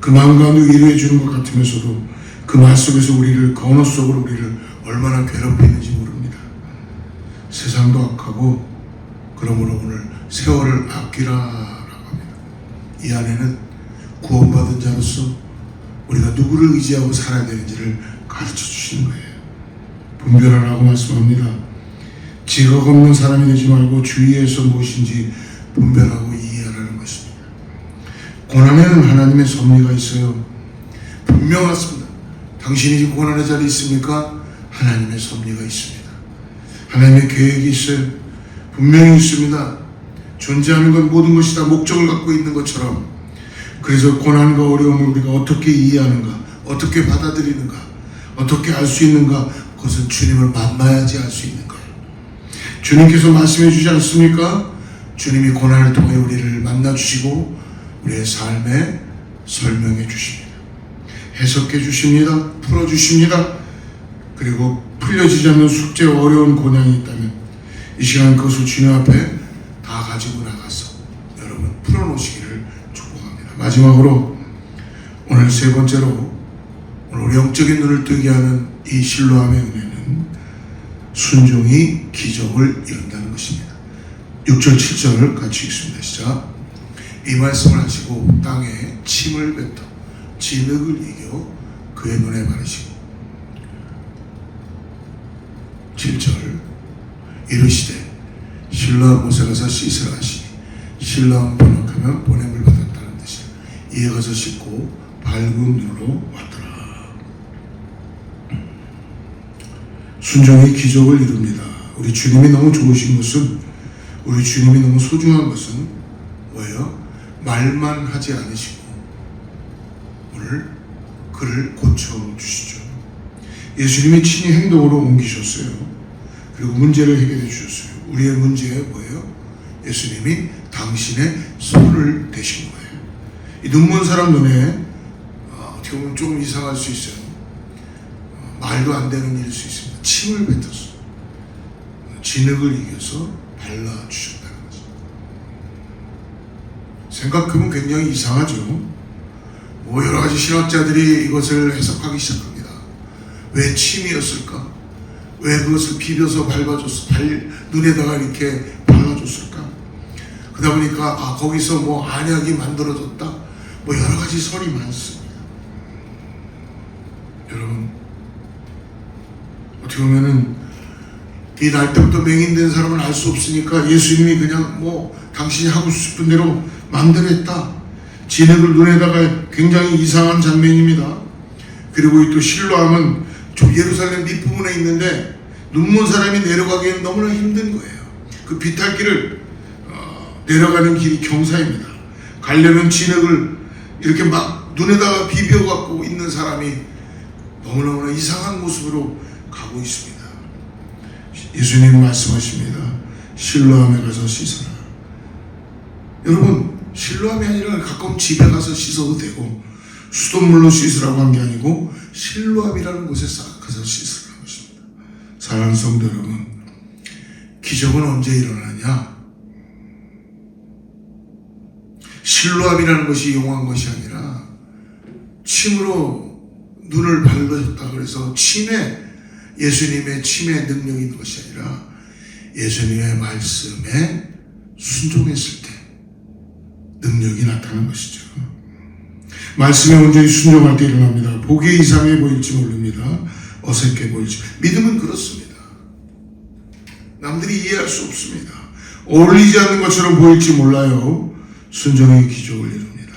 그 마음 가운데 위로해 주는 것 같으면서도 그 말 속에서 우리를 그 언어 속으로 우리를 얼마나 괴롭히는지 모릅니다. 세상도 악하고 그러므로 오늘 세월을 아끼라라고 합니다. 이 안에는 구원받은 자로서 우리가 누구를 의지하고 살아야 되는지를 가르쳐 주시는 거예요. 분별하라고 말씀합니다. 지각 없는 사람이 되지 말고 주위에서 무엇인지 분별하고 이해하라는 것입니다. 고난에는 하나님의 섭리가 있어요. 분명하습니다. 당신이 지금 고난의 자리에 있습니까? 하나님의 섭리가 있습니다. 하나님의 계획이 있어요. 분명히 있습니다. 존재하는 건 모든 것이 다 목적을 갖고 있는 것처럼, 그래서 고난과 어려움을 우리가 어떻게 이해하는가, 어떻게 받아들이는가, 어떻게 알 수 있는가, 그것은 주님을 만나야지 알 수 있는 거예요. 주님께서 말씀해 주지 않습니까? 주님이 고난을 통해 우리를 만나 주시고 우리의 삶에 설명해 주십니다. 해석해 주십니다. 풀어 주십니다. 그리고 풀려지지 않는 숙제와 어려운 고난이 있다면 이 시간 그것을 주님 앞에 다 가지고 나가서 여러분 풀어놓으시기를 축복합니다. 마지막으로 오늘 세 번째로, 오늘 우리 영적인 눈을 뜨게 하는 이 실로암의 은혜는 순종이 기적을 이룬다는 것입니다. 6절 7절을 같이 읽습니다. 시작. 이 말씀을 하시고 땅에 침을 뱉어 진흙을 이겨 그의 눈에 바르시고 7절 이르시되 실로암 못에 가서 씻으라 하시니 실로암 번역하면 보냄을 받았다는 뜻이야. 이에 가서 씻고 밝은 눈으로 왔더라. 순종이 기적을 이룹니다. 우리 주님이 너무 좋으신 것은, 우리 주님이 너무 소중한 것은 뭐예요? 말만 하지 않으시고 오늘 그를 고쳐주시죠. 예수님이 친히 행동으로 옮기셨어요. 그리고 문제를 해결해 주셨어요. 우리의 문제가 뭐예요? 예수님이 당신의 손을 대신 거예요. 이 눈먼 사람 눈에 어떻게 보면 조금 이상할 수 있어요. 말도 안 되는 일일 수 있습니다. 침을 뱉었어요. 진흙을 이겨서 발라주셨다는 거죠. 생각해보면 굉장히 이상하죠. 뭐 여러 가지 신학자들이 이것을 해석하기 시작합니다. 왜 침이었을까? 왜 그것을 비벼서 눈에다가 이렇게 발라줬을까? 그러다 보니까 거기서 뭐 안약이 만들어졌다, 뭐 여러 가지 설이 많습니다. 여러분, 어떻게 보면은 이 날 때부터 맹인된 사람은 알 수 없으니까 예수님이 그냥 뭐 당신이 하고 싶은 대로 마음대로 했다. 진흙을 눈에다가, 굉장히 이상한 장면입니다. 그리고 또 실로암은 예루살렘 밑부분에 있는데 눈먼 사람이 내려가기에는 너무나 힘든 거예요. 그 비탈길을 내려가는 길이 경사입니다. 가려면 진흙을 이렇게 막 눈에다가 비벼갖고 있는 사람이 너무너무나 이상한 모습으로 가고 있습니다. 예수님 말씀하십니다. 실로암에 가서 씻어라. 여러분, 실로암이 아니라 가까운 집에 가서 씻어도 되고, 수돗물로 씻으라고 한 게 아니고 실로암이라는 곳에 싹 가서 씻으라는 것입니다. 사랑하는 성도 여러분, 기적은 언제 일어나냐? 실로암이라는 것이 용한 것이 아니라 침으로 눈을 발라줬다 그래서 예수님의 침에 능력이 있는 것이 아니라 예수님의 말씀에 순종했을 때 능력이 나타난 것이죠. 말씀에 온전히 순종할 때 일어납니다. 보기에 이상해 보일지 모릅니다. 어색해 보일지. 믿음은 그렇습니다. 남들이 이해할 수 없습니다. 어울리지 않는 것처럼 보일지 몰라요. 순종의 기적을 이룹니다.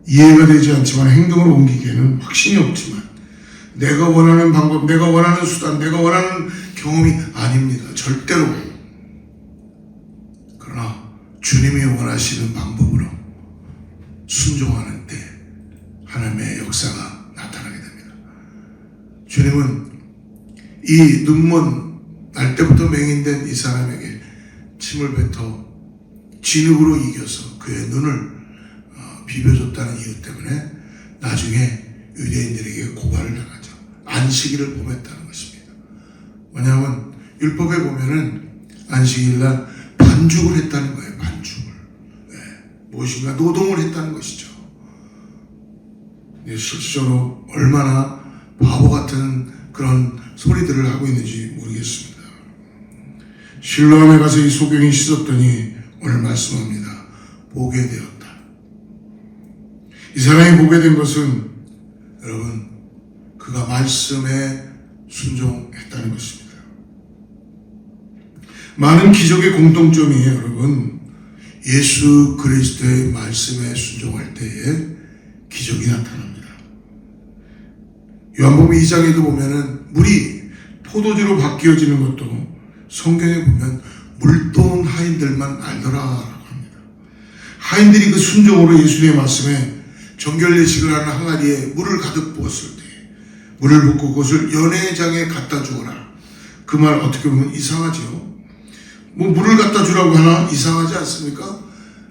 이해가 되지 않지만 행동으로 옮기기에는 확신이 없지만, 내가 원하는 방법, 내가 원하는 수단, 내가 원하는 경험이 아닙니다. 절대로. 그러나 주님이 원하시는 방법으로 순종하는 때 하나님의 역사가 나타나게 됩니다. 주님은 이 눈먼, 날 때부터 맹인된 이 사람에게 침을 뱉어 진흙으로 이겨서 그의 눈을 비벼줬다는 이유 때문에 나중에 유대인들에게 고발을 당하죠. 안식일을 범했다는 것입니다. 왜냐하면 율법에 보면은 안식일날 반죽을 했다는 거예요. 반죽을. 무엇인가 노동을 했다는 것이죠. 실제로 얼마나 바보 같은 그런 소리들을 하고 있는지 모르겠습니다. 실로암에 가서 이 소경이 씻었더니 오늘 말씀합니다. 보게 되었다. 이 사람이 보게 된 것은 여러분, 그가 말씀에 순종했다는 것입니다. 많은 기적의 공통점이에요. 여러분, 예수 그리스도의 말씀에 순종할 때에 기적이 나타납니다. 요한복음 2장에도 보면은 물이 포도주로 바뀌어지는 것도 성경에 보면 물도온 하인들만 알더라라고 합니다. 하인들이 그 순종으로 예수님의 말씀에 정결례식을 하는 항아리에 물을 가득 부었을 때 물을 붓고 그것을 연회장에 갖다 주어라. 그 말 어떻게 보면 이상하죠. 뭐 물을 갖다 주라고 하나 이상하지 않습니까?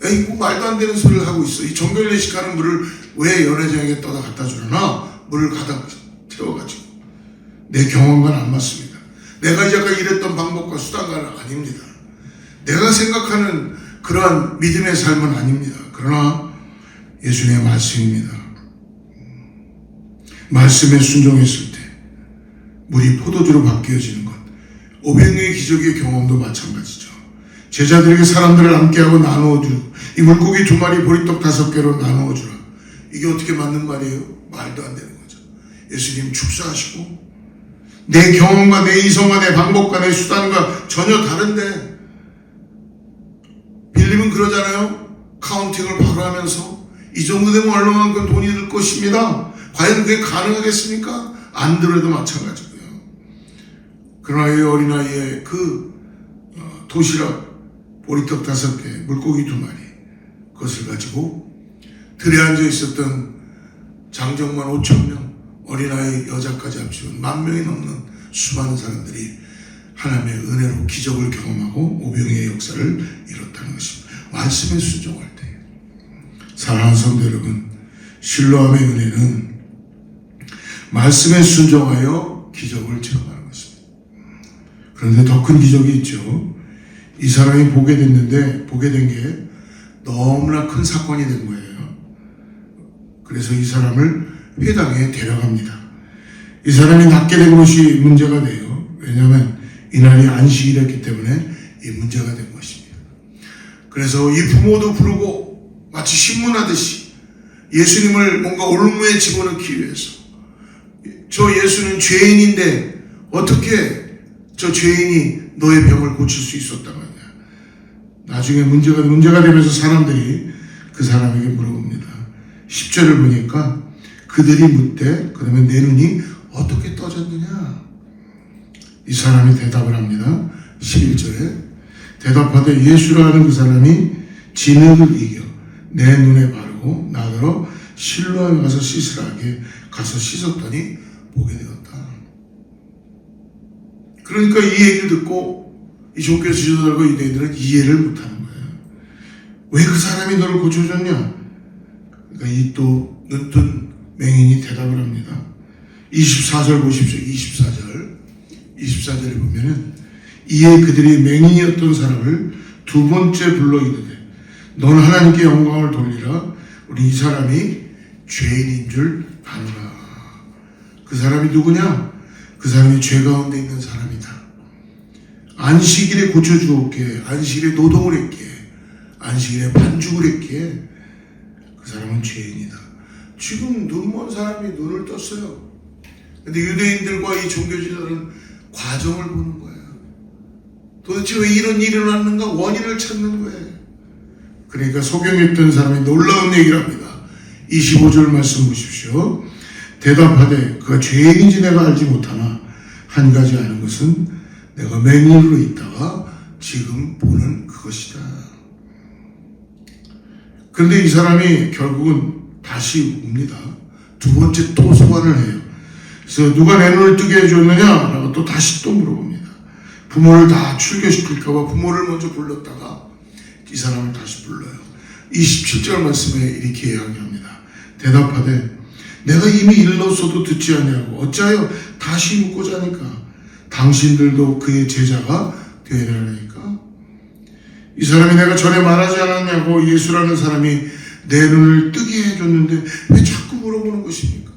에이, 뭐 말도 안 되는 소리를 하고 있어. 이 정결례식 하는 물을 왜 연회장에 떠다 갖다 주려나? 물을 가득 채워가지고. 내 경험과는 안 맞습니다. 내가 이제까지 일했던 방법과 수단과는 아닙니다. 내가 생각하는 그러한 믿음의 삶은 아닙니다. 그러나 예수님의 말씀입니다. 말씀에 순종했을 때 물이 포도주로 바뀌어지는 것, 오병이의 기적의 경험도 마찬가지죠. 제자들에게 사람들을 함께하고 나누어주고 이 물고기 2마리 보리떡 5개로 나누어주라. 이게 어떻게 맞는 말이에요? 말도 안 되는 거죠. 예수님 축사하시고 내 경험과 내 이성과 내 방법과 내 수단과 전혀 다른데 빌립은 그러잖아요. 카운팅을 바로 하면서 이 정도 되면 얼마만큼 돈이 들 것입니다. 과연 그게 가능하겠습니까? 안 들어도 마찬가지고요. 그러나 이 어린아이의 그 도시락 보리떡 5개, 물고기 2마리 그것을 가지고 들에 앉아 있었던 장정만 5,000명, 어린아이 여자까지 합치면 10,000명이 넘는 수많은 사람들이 하나님의 은혜로 기적을 경험하고 오병이의 역사를 이뤘다는 것입니다. 말씀에 순종할 때 사랑하는 성도 여러분, 실로암의 은혜는 말씀에 순종하여 기적을 체험하는 것입니다. 그런데 더 큰 기적이 있죠. 이 사람이 보게 됐는데 보게 된 게 너무나 큰 사건이 된 거예요. 그래서 이 사람을 회당에 데려갑니다. 이 사람이 낫게 된 것이 문제가 돼요. 왜냐하면 이날이 안식일이었기 때문에 이 문제가 된 것입니다. 그래서 이 부모도 부르고 마치 신문하듯이 예수님을 뭔가 올무에 집어넣기 위해서 저 예수는 죄인인데 어떻게 저 죄인이 너의 병을 고칠 수 있었단 말이야. 나중에 문제가 되면서 사람들이 그 사람에게 물어봅니다. 10절을 보니까 그들이 묻되 그러면 내 눈이 어떻게 떠졌느냐? 이 사람이 대답을 합니다. 11절에 대답하되 예수라 하는 그 사람이 진흙을 이겨 내 눈에 바르고 나더러 실로암에 가서 씻으라 하게 가서 씻었더니 보게 되었다. 그러니까 이 얘기를 듣고 이 종교 지도자들과 유대인들은 이해를 못하는 거예요. 왜 그 사람이 너를 고쳐줬냐? 그러니까 이 또 눈뜬 맹인이 대답을 합니다. 24절 보십시오. 24절에 보면은 이에 그들이 맹인이었던 사람을 2번째 불러 이르되 너는 하나님께 영광을 돌리라. 우리 이 사람이 죄인인 줄 아노라. 그 사람이 누구냐? 그 사람이 죄 가운데 있는 사람이다. 안식일에 고쳐주었기에, 안식일에 노동을 했기에, 안식일에 반죽을 했기에 그 사람은 죄인이다. 지금 눈먼 사람이 눈을 떴어요. 근데 유대인들과 이 종교지도는 과정을 보는 거예요. 도대체 왜 이런 일이 일어났는가 원인을 찾는 거예요. 그러니까 소경했던 사람이 놀라운 얘기를 합니다. 25절 말씀 보십시오. 대답하되 그가 죄인인지 내가 알지 못하나 한 가지 아는 것은 내가 맹인으로 있다가 지금 보는 그것이다. 그런데 이 사람이 결국은 다시 옵니다. 2번째 또 소환을 해요. 그래서 누가 내 눈을 뜨게 해줬느냐? 라고 다시 물어봅니다. 부모를 다 출교시킬까봐 부모를 먼저 불렀다가 이 사람을 다시 불러요. 27절 말씀에 이렇게 이야기합니다. 대답하되 내가 이미 일렀어도 듣지 않냐고 어찌하여 다시 묻고자 하니까 당신들도 그의 제자가 되어야 하니까. 이 사람이 내가 전에 말하지 않았냐고 예수라는 사람이 내 눈을 뜨게 해줬는데 왜 자꾸 물어보는 것입니까?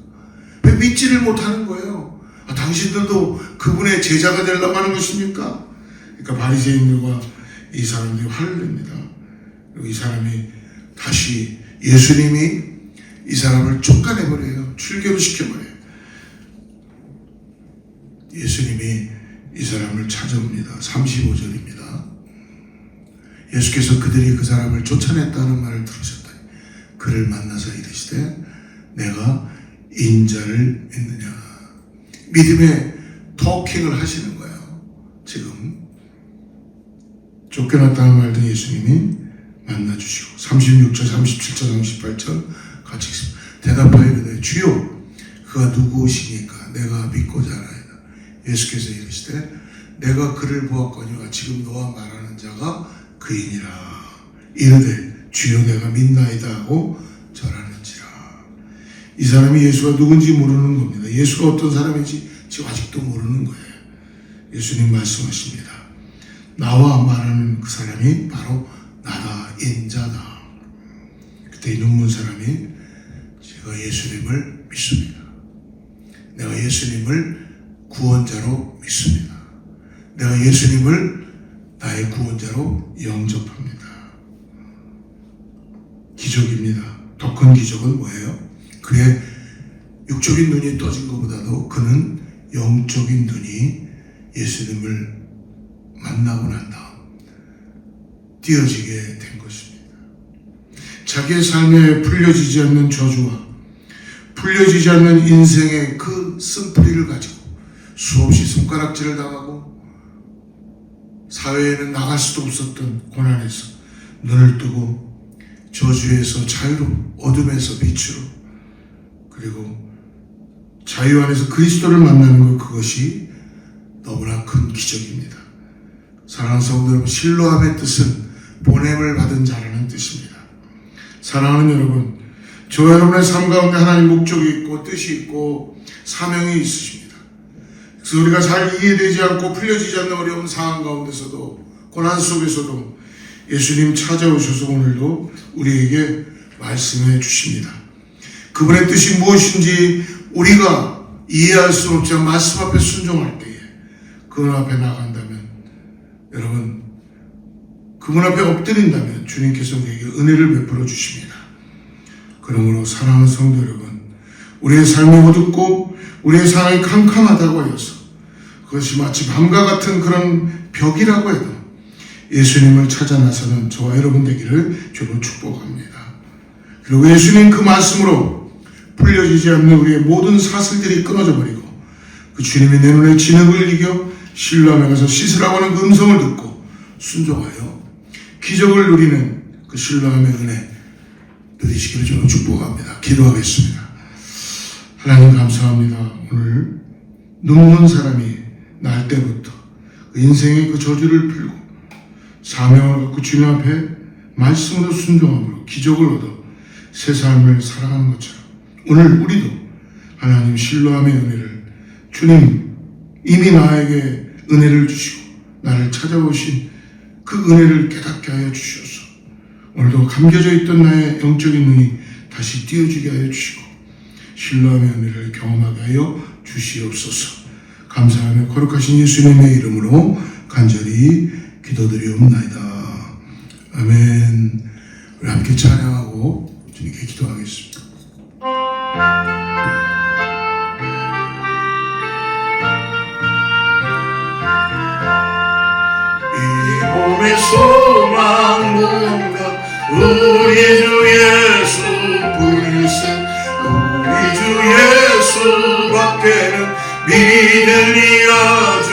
왜 믿지를 못하는 거예요? 당신들도 그분의 제자가 되려고 하는 것입니까? 그러니까 바리새인들과 이 사람들이 화를 냅니다. 그리고 이 사람이 다시 예수님이 이 사람을 쫓아내버려요. 출교를 시켜버려요. 예수님이 이 사람을 찾아옵니다. 35절입니다. 예수께서 그들이 그 사람을 쫓아냈다는 말을 들으셨다니 그를 만나서 이르시되 내가 인자를 믿느냐. 믿음의 토킹을 하시는 거예요. 지금 쫓겨났다는 말 든 예수님이 만나주시고 36절, 37절, 38절 같이 대답하여 이르되 주여 그가 누구시니까 내가 믿고자 하나이다. 예수께서 이르시되 내가 그를 보았거니와 지금 너와 말하는 자가 그이니라. 이르되 주여 내가 믿나이다 하고 절하는지라. 이 사람이 예수가 누군지 모르는 겁니다. 예수가 어떤 사람인지 지금 아직도 모르는 거예요. 예수님 말씀하십니다. 나와 말하는 그 사람이 바로 나다, 인자다. 그때 이 눈먼 사람이 제가 예수님을 믿습니다. 내가 예수님을 구원자로 믿습니다. 내가 예수님을 나의 구원자로 영접합니다. 기적입니다. 더 큰 기적은 뭐예요? 그의 육적인 눈이 떠진 것보다도 그는 영적인 눈이 예수님을 만나고 난 다음 띄어지게 된 것입니다. 자기의 삶에 풀려지지 않는 저주와 풀려지지 않는 인생의 그 쓴뿌리를 가지고 수없이 손가락질을 당하고 사회에는 나갈 수도 없었던 고난에서 눈을 뜨고 저주에서 자유로, 어둠에서 빛으로, 그리고 자유 안에서 그리스도를 만나는 것, 그것이 너무나 큰 기적입니다. 사랑하는 성도 여러분, 실로암의 뜻은 보냄을 받은 자라는 뜻입니다. 사랑하는 여러분, 저 여러분의 삶 가운데 하나님 목적이 있고 뜻이 있고 사명이 있으십니다. 그래서 우리가 잘 이해되지 않고 풀려지지 않는 어려운 상황 가운데서도, 고난 속에서도 예수님 찾아오셔서 오늘도 우리에게 말씀해 주십니다. 그분의 뜻이 무엇인지 우리가 이해할 수 없지만 말씀 앞에 순종할 때에, 그분 앞에 나간다면, 여러분 그분 앞에 엎드린다면 주님께서 우리에게 은혜를 베풀어 주십니다. 그러므로 사랑하는 성도 여러분, 우리의 삶이 어둡고 우리의 상황이 캄캄하다고 하여서 그것이 마치 밤과 같은 그런 벽이라고 해도 예수님을 찾아 나서는 저와 여러분 되기를 주로 축복합니다. 그리고 예수님 그 말씀으로 풀려지지 않는 우리의 모든 사슬들이 끊어져 버리고 그 주님이 내 눈에 진흙을 이겨 실로암에 가서 씻으라고 하는 그 음성을 듣고 순종하여 기적을 누리는 그 실로암의 은혜 누리시기를 저는 축복합니다. 기도하겠습니다. 하나님 감사합니다. 오늘 눈먼 사람이 날 때부터 그 인생의 그 저주를 풀고 사명을 갖고 주님 앞에 말씀으로 순종함으로 기적을 얻어 새 삶을 살아가는 것처럼 오늘 우리도 하나님 실로암의 은혜를, 주님 이미 나에게 은혜를 주시고 나를 찾아오신 그 은혜를 깨닫게 하여 주시옵소서. 오늘도 감겨져 있던 나의 영적인 눈이 다시 띄어지게 하여 주시고 실로암의 은혜를 경험하게 하여 주시옵소서. 감사하며 거룩하신 예수님의 이름으로 간절히 기도드리옵나이다. 아멘. 우리 함께 찬양하고 주님께 기도하겠습니다. 이 몸의 소망 뭔가 우리 주 예수 부르신 우리 주 예수밖에는 믿음이 아주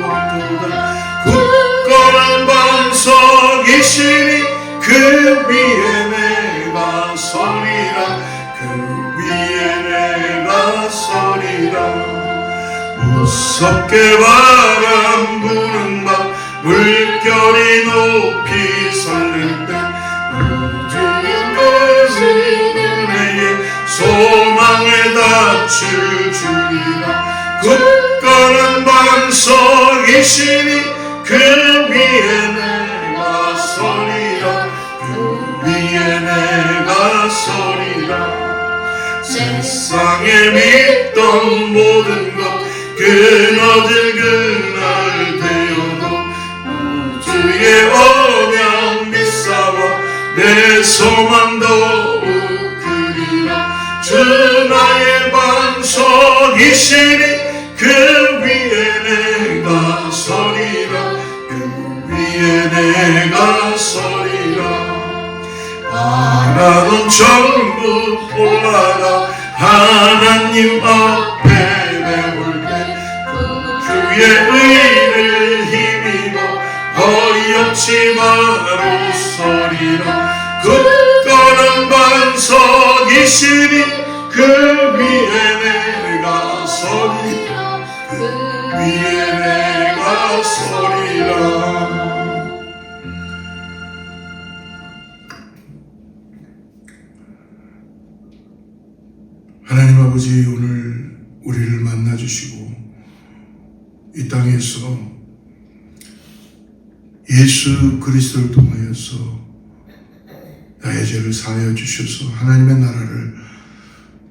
없도다. 굳건한 반석이시니 그 위에 내가 서리라. 그 위에 내가 서리라. 무섭게 바람 부는 밤 물결이 높이 설릴 때 우주의 내게 소망의 닻을 주리라. 굳건한 반석이시니 그 위에 내가 서리라. 그 위에 내가 서리라. 세상에 믿던 모든 것 끊어질 그날 되어도 우주의 언약 믿사와 내 소망 더욱 크리라. 주 나의 반석이시니 그 위에 내가 서리라. 그 위에 내가 서리라. 바라던 전부 올라가 하나님 앞에 배울 때 주의 의를 힘입어 어이없지 마로 서리라. 굳건한 반석이시니 그 위에 내가 서리라. 그 위에 내가 서리라. 하나님 아버지, 오늘 우리를 만나주시고 이 땅에서 예수 그리스도를 통하여서 나의 죄를 사하여 주셔서 하나님의 나라를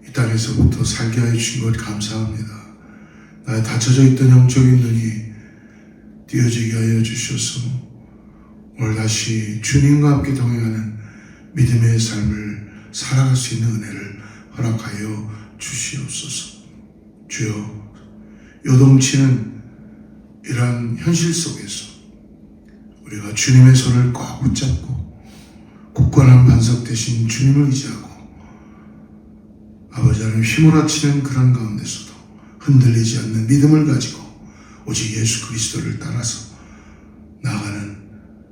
이 땅에서부터 살게 하여 주신 것 감사합니다. 나의 닫혀져 있던 영적인 눈이 띄어지게 하여 주셔서 오늘 다시 주님과 함께 동행하는 믿음의 삶을 살아갈 수 있는 은혜를 허락하여 주시옵소서. 주여, 요동치는 이러한 현실 속에서 우리가 주님의 손을 꽉 붙잡고 굳건한 반석 대신 주님을 의지하고 아버지 하나님 휘몰아치는 그런 가운데서도 흔들리지 않는 믿음을 가지고 오직 예수 그리스도를 따라서 나아가는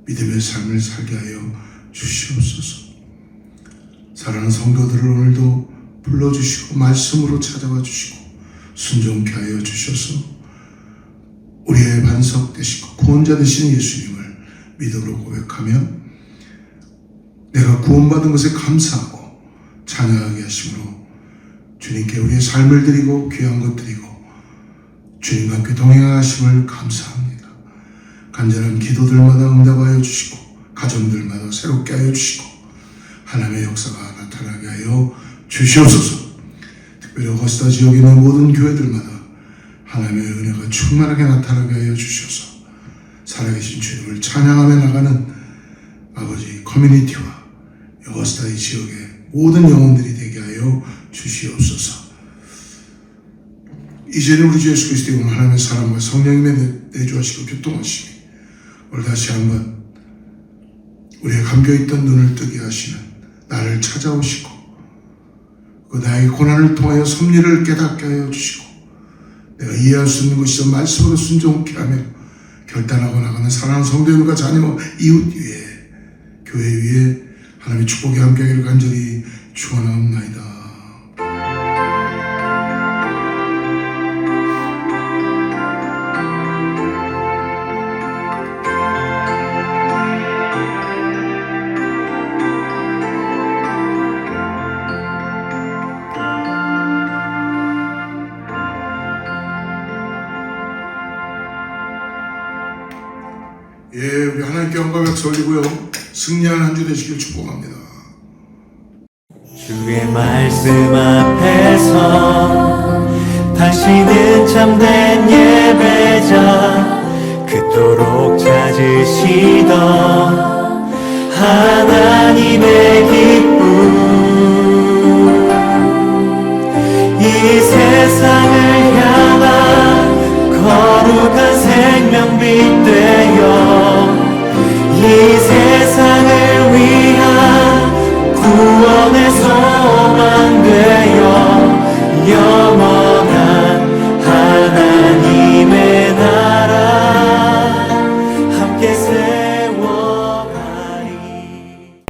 믿음의 삶을 살게 하여 주시옵소서. 사랑하는 성도들을 오늘도 불러주시고 말씀으로 찾아와 주시고 순종케 하여 주셔서 우리의 반석 되시고 구원자 되시는 예수님을 믿음으로 고백하며 내가 구원받은 것에 감사하고 찬양하게 하심으로 주님께 우리의 삶을 드리고 귀한 것 드리고 주님과 함께 동행하심을 감사합니다. 간절한 기도들마다 응답하여 주시고 가정들마다 새롭게 하여 주시고 하나님의 역사가 나타나게 하여 주시옵소서. 특별히 어거스타 지역에 있는 모든 교회들마다 하나님의 은혜가 충만하게 나타나게 하여 주셔서 살아계신 주님을 찬양하며 나가는 아버지 커뮤니티와 어거스타 이 지역의 모든 영혼들이 되게 하여 주시옵소서. 이제는 우리 주 예수 그리스도의 하나님의 사랑과 성령님의 내주하시고 교통하시니 오늘 다시 한번 우리의 감겨있던 눈을 뜨게 하시는 나를 찾아오시고 그 나의 고난을 통하여 섭리를 깨닫게 하여 주시고 내가 이해할 수 있는 것이죠 말씀으로 순종케 하며 결단하고 나가는 사랑하는 성도님과 자녀 이웃 위에 교회 위에 하나님의 축복이 함께하기를 간절히 축원하옵나이다. 우리 하나님께 영광 박수 올리고요. 승리하는 한 주 되시길 축복합니다. 주의 말씀 앞에서 당신은 참된 예배자 그토록 찾으시던 하나님의 기쁨